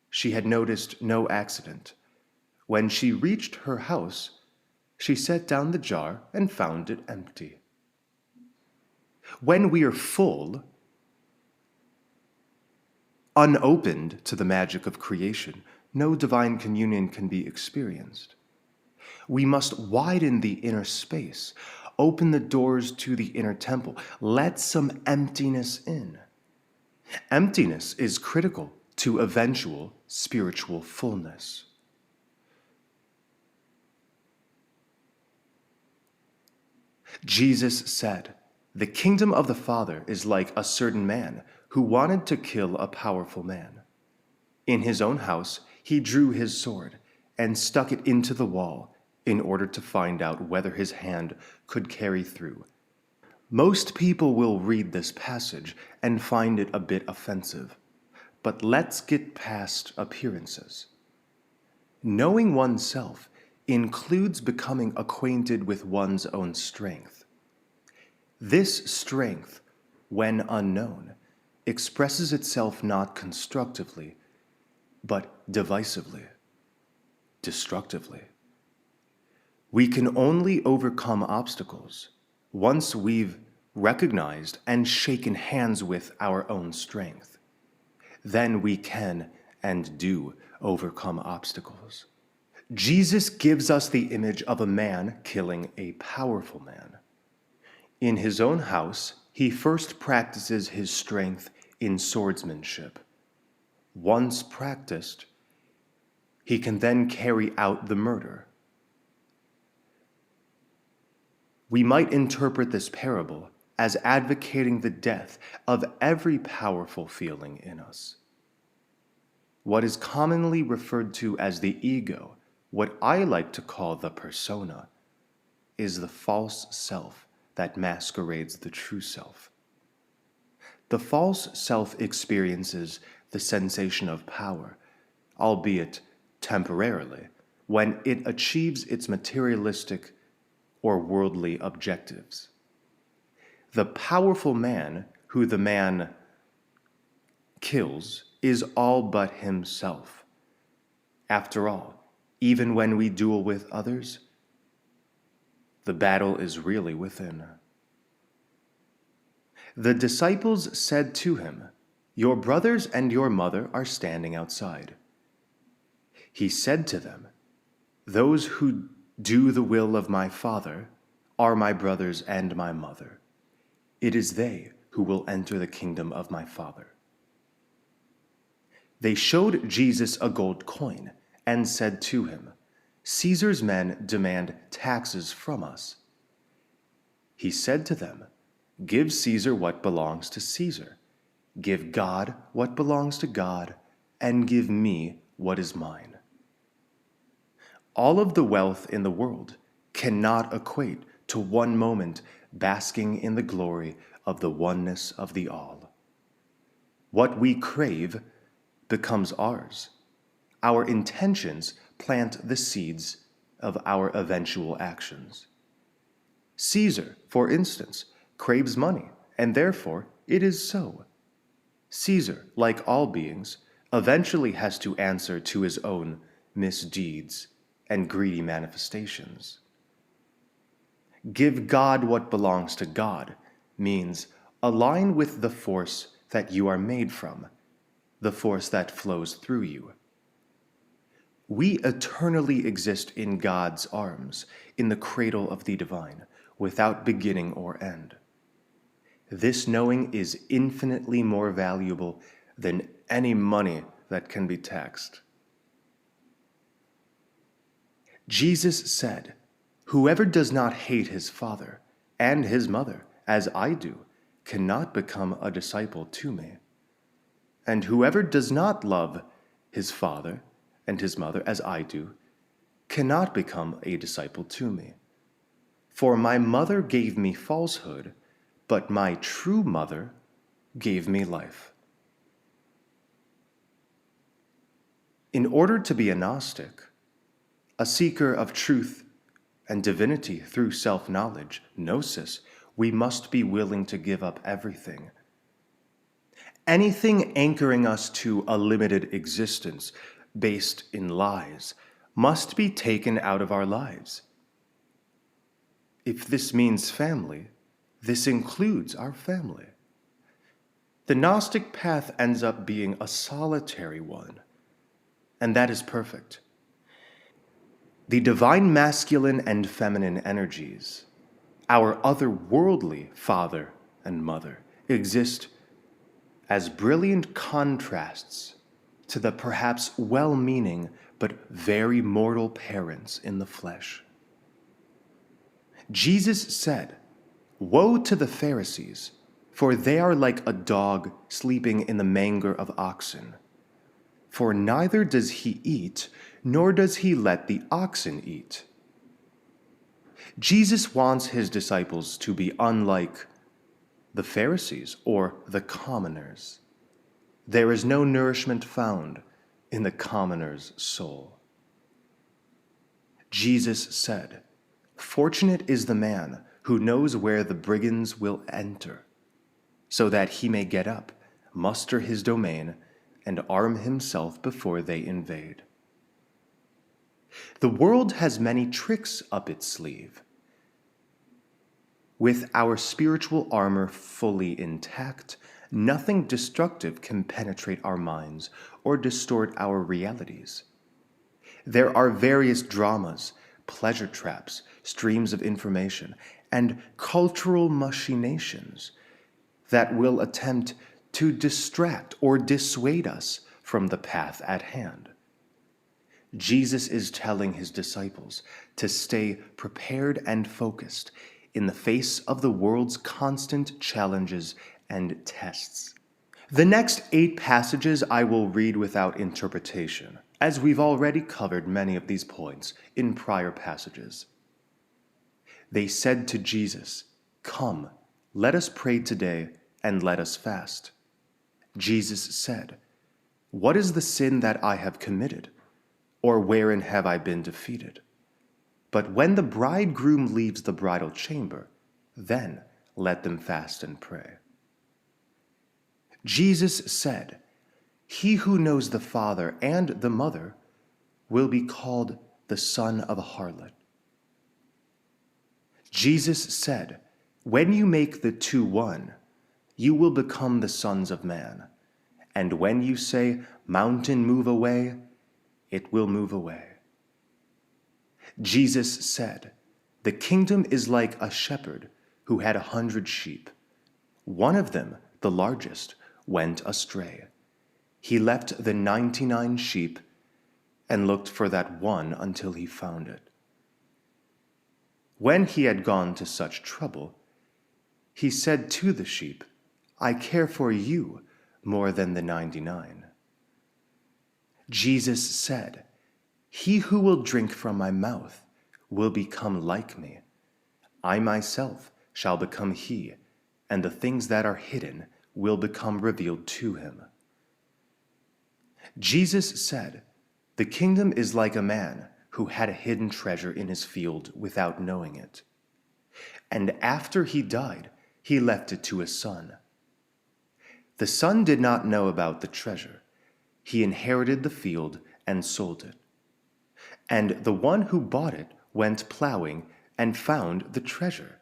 S1: She had noticed no accident. When she reached her house, she set down the jar and found it empty." When we are full, unopened to the magic of creation, no divine communion can be experienced. We must widen the inner space, open the doors to the inner temple, let some emptiness in. Emptiness is critical to eventual spiritual fullness. Jesus said, "The kingdom of the Father is like a certain man who wanted to kill a powerful man. In his own house, he drew his sword and stuck it into the wall in order to find out whether his hand could carry through." Most people will read this passage and find it a bit offensive, but let's get past appearances. Knowing oneself includes becoming acquainted with one's own strength. This strength, when unknown, expresses itself not constructively, but divisively, destructively. We can only overcome obstacles once we've recognized and shaken hands with our own strength. Then we can and do overcome obstacles. Jesus gives us the image of a man killing a powerful man. In his own house, he first practices his strength in swordsmanship. Once practiced, he can then carry out the murder. We might interpret this parable as advocating the death of every powerful feeling in us. What is commonly referred to as the ego, what I like to call the persona, is the false self that masquerades the true self. The false self experiences the sensation of power, albeit temporarily, when it achieves its materialistic or worldly objectives. The powerful man who the man kills is all but himself. After all, even when we duel with others, the battle is really within. The disciples said to him, "Your brothers and your mother are standing outside." He said to them, "Those who do the will of my Father are my brothers and my mother. It is they who will enter the kingdom of my Father." They showed Jesus a gold coin and said to him, "Caesar's men demand taxes from us." He said to them, "Give Caesar what belongs to Caesar. Give God what belongs to God, and give me what is mine." All of the wealth in the world cannot equate to one moment basking in the glory of the oneness of the all. What we crave becomes ours. Our intentions plant the seeds of our eventual actions. Caesar, for instance, craves money, and therefore it is so. Caesar, like all beings, eventually has to answer to his own misdeeds and greedy manifestations. Give God what belongs to God means align with the force that you are made from, the force that flows through you. We eternally exist in God's arms, in the cradle of the divine, without beginning or end. This knowing is infinitely more valuable than any money that can be taxed. Jesus said, "Whoever does not hate his father and his mother, as I do, cannot become a disciple to me. And whoever does not love his father and his mother, as I do, cannot become a disciple to me. For my mother gave me falsehood, but my true mother gave me life." In order to be a Gnostic, a seeker of truth and divinity through self-knowledge, Gnosis, we must be willing to give up everything. Anything anchoring us to a limited existence based in lies must be taken out of our lives. If this means family, this includes our family. The Gnostic path ends up being a solitary one, and that is perfect. The divine masculine and feminine energies, our otherworldly father and mother, exist as brilliant contrasts to the perhaps well-meaning but very mortal parents in the flesh. Jesus said, "Woe to the Pharisees, for they are like a dog sleeping in the manger of oxen. For neither does he eat, nor does he let the oxen eat." Jesus wants his disciples to be unlike the Pharisees or the commoners. There is no nourishment found in the commoner's soul. Jesus said, "Fortunate is the man who knows where the brigands will enter, so that he may get up, muster his domain, and arm himself before they invade." The world has many tricks up its sleeve. With our spiritual armor fully intact, nothing destructive can penetrate our minds or distort our realities. There are various dramas, pleasure traps, streams of information, and cultural machinations that will attempt to distract or dissuade us from the path at hand. Jesus is telling his disciples to stay prepared and focused in the face of the world's constant challenges and tests. The next 8 passages I will read without interpretation, as we've already covered many of these points in prior passages. They said to Jesus, "Come, let us pray today, and let us fast." Jesus said, "What is the sin that I have committed? Or wherein have I been defeated? But when the bridegroom leaves the bridal chamber, then let them fast and pray." Jesus said, "He who knows the father and the mother will be called the son of a harlot." Jesus said, "When you make the two one, you will become the sons of man. And when you say, 'Mountain, move away,' it will move away." Jesus said, "The kingdom is like a shepherd who had 100 sheep. One of them, the largest, went astray. He left the 99 sheep and looked for that one until he found it. When he had gone to such trouble, he said to the sheep, 'I care for you more than the 99. Jesus said, "He who will drink from my mouth will become like me. I myself shall become he, and the things that are hidden will become revealed to him." Jesus said, "The kingdom is like a man who had a hidden treasure in his field without knowing it. And after he died, he left it to his son. The son did not know about the treasure. He inherited the field and sold it. And the one who bought it went plowing and found the treasure.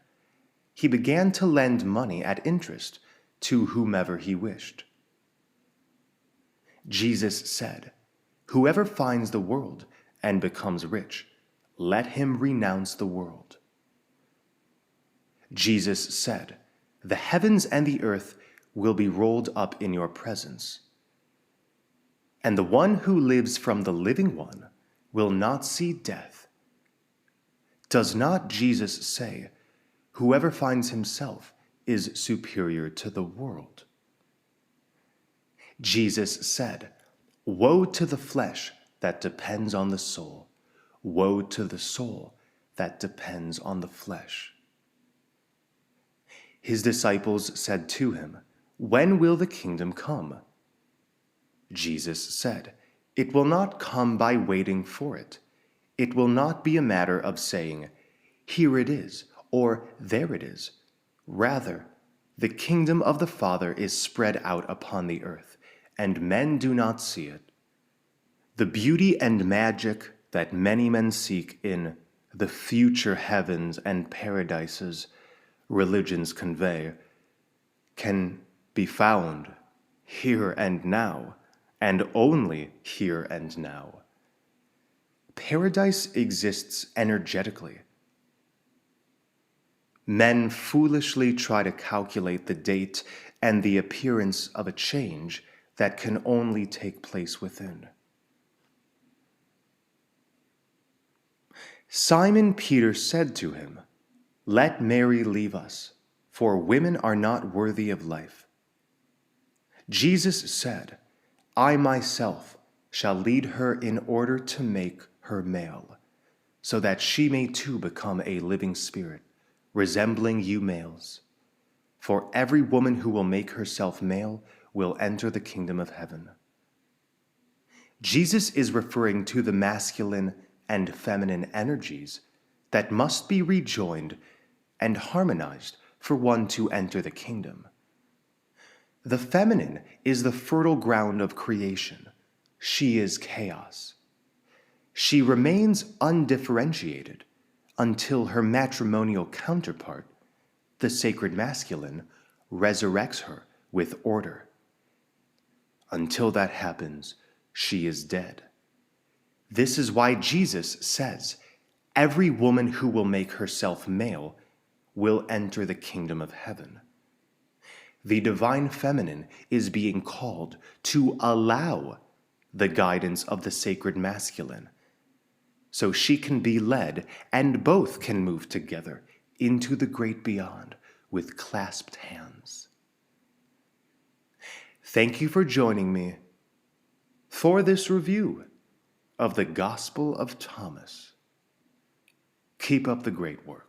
S1: He began to lend money at interest to whomever he wished." Jesus said, "Whoever finds the world and becomes rich, let him renounce the world." Jesus said, "The heavens and the earth will be rolled up in your presence. And the one who lives from the living one will not see death." Does not Jesus say, "Whoever finds himself is superior to the world"? Jesus said, "Woe to the flesh that depends on the soul. Woe to the soul that depends on the flesh." His disciples said to him, "When will the kingdom come?" Jesus said, "It will not come by waiting for it. It will not be a matter of saying, 'Here it is,' or 'There it is.' Rather, the kingdom of the Father is spread out upon the earth, and men do not see it. The beauty and magic that many men seek in the future heavens and paradises religions convey can be found here and now, and only here and now. Paradise exists energetically. Men foolishly try to calculate the date and the appearance of a change that can only take place within. Simon Peter said to him, "Let Mary leave us, for women are not worthy of life." Jesus said, "I myself shall lead her in order to make her male, so that she may too become a living spirit, resembling you males. For every woman who will make herself male will enter the kingdom of heaven. Jesus is referring to the masculine and feminine energies that must be rejoined and harmonized for one to enter the kingdom. The feminine is the fertile ground of creation. She is chaos. She remains undifferentiated until her matrimonial counterpart, the sacred masculine, resurrects her with order. Until that happens, she is dead. This is why Jesus says, every woman who will make herself male will enter the kingdom of heaven. The divine feminine is being called to allow the guidance of the sacred masculine, so she can be led and both can move together into the great beyond with clasped hands. Thank you for joining me for this review of the Gospel of Thomas. Keep up the great work.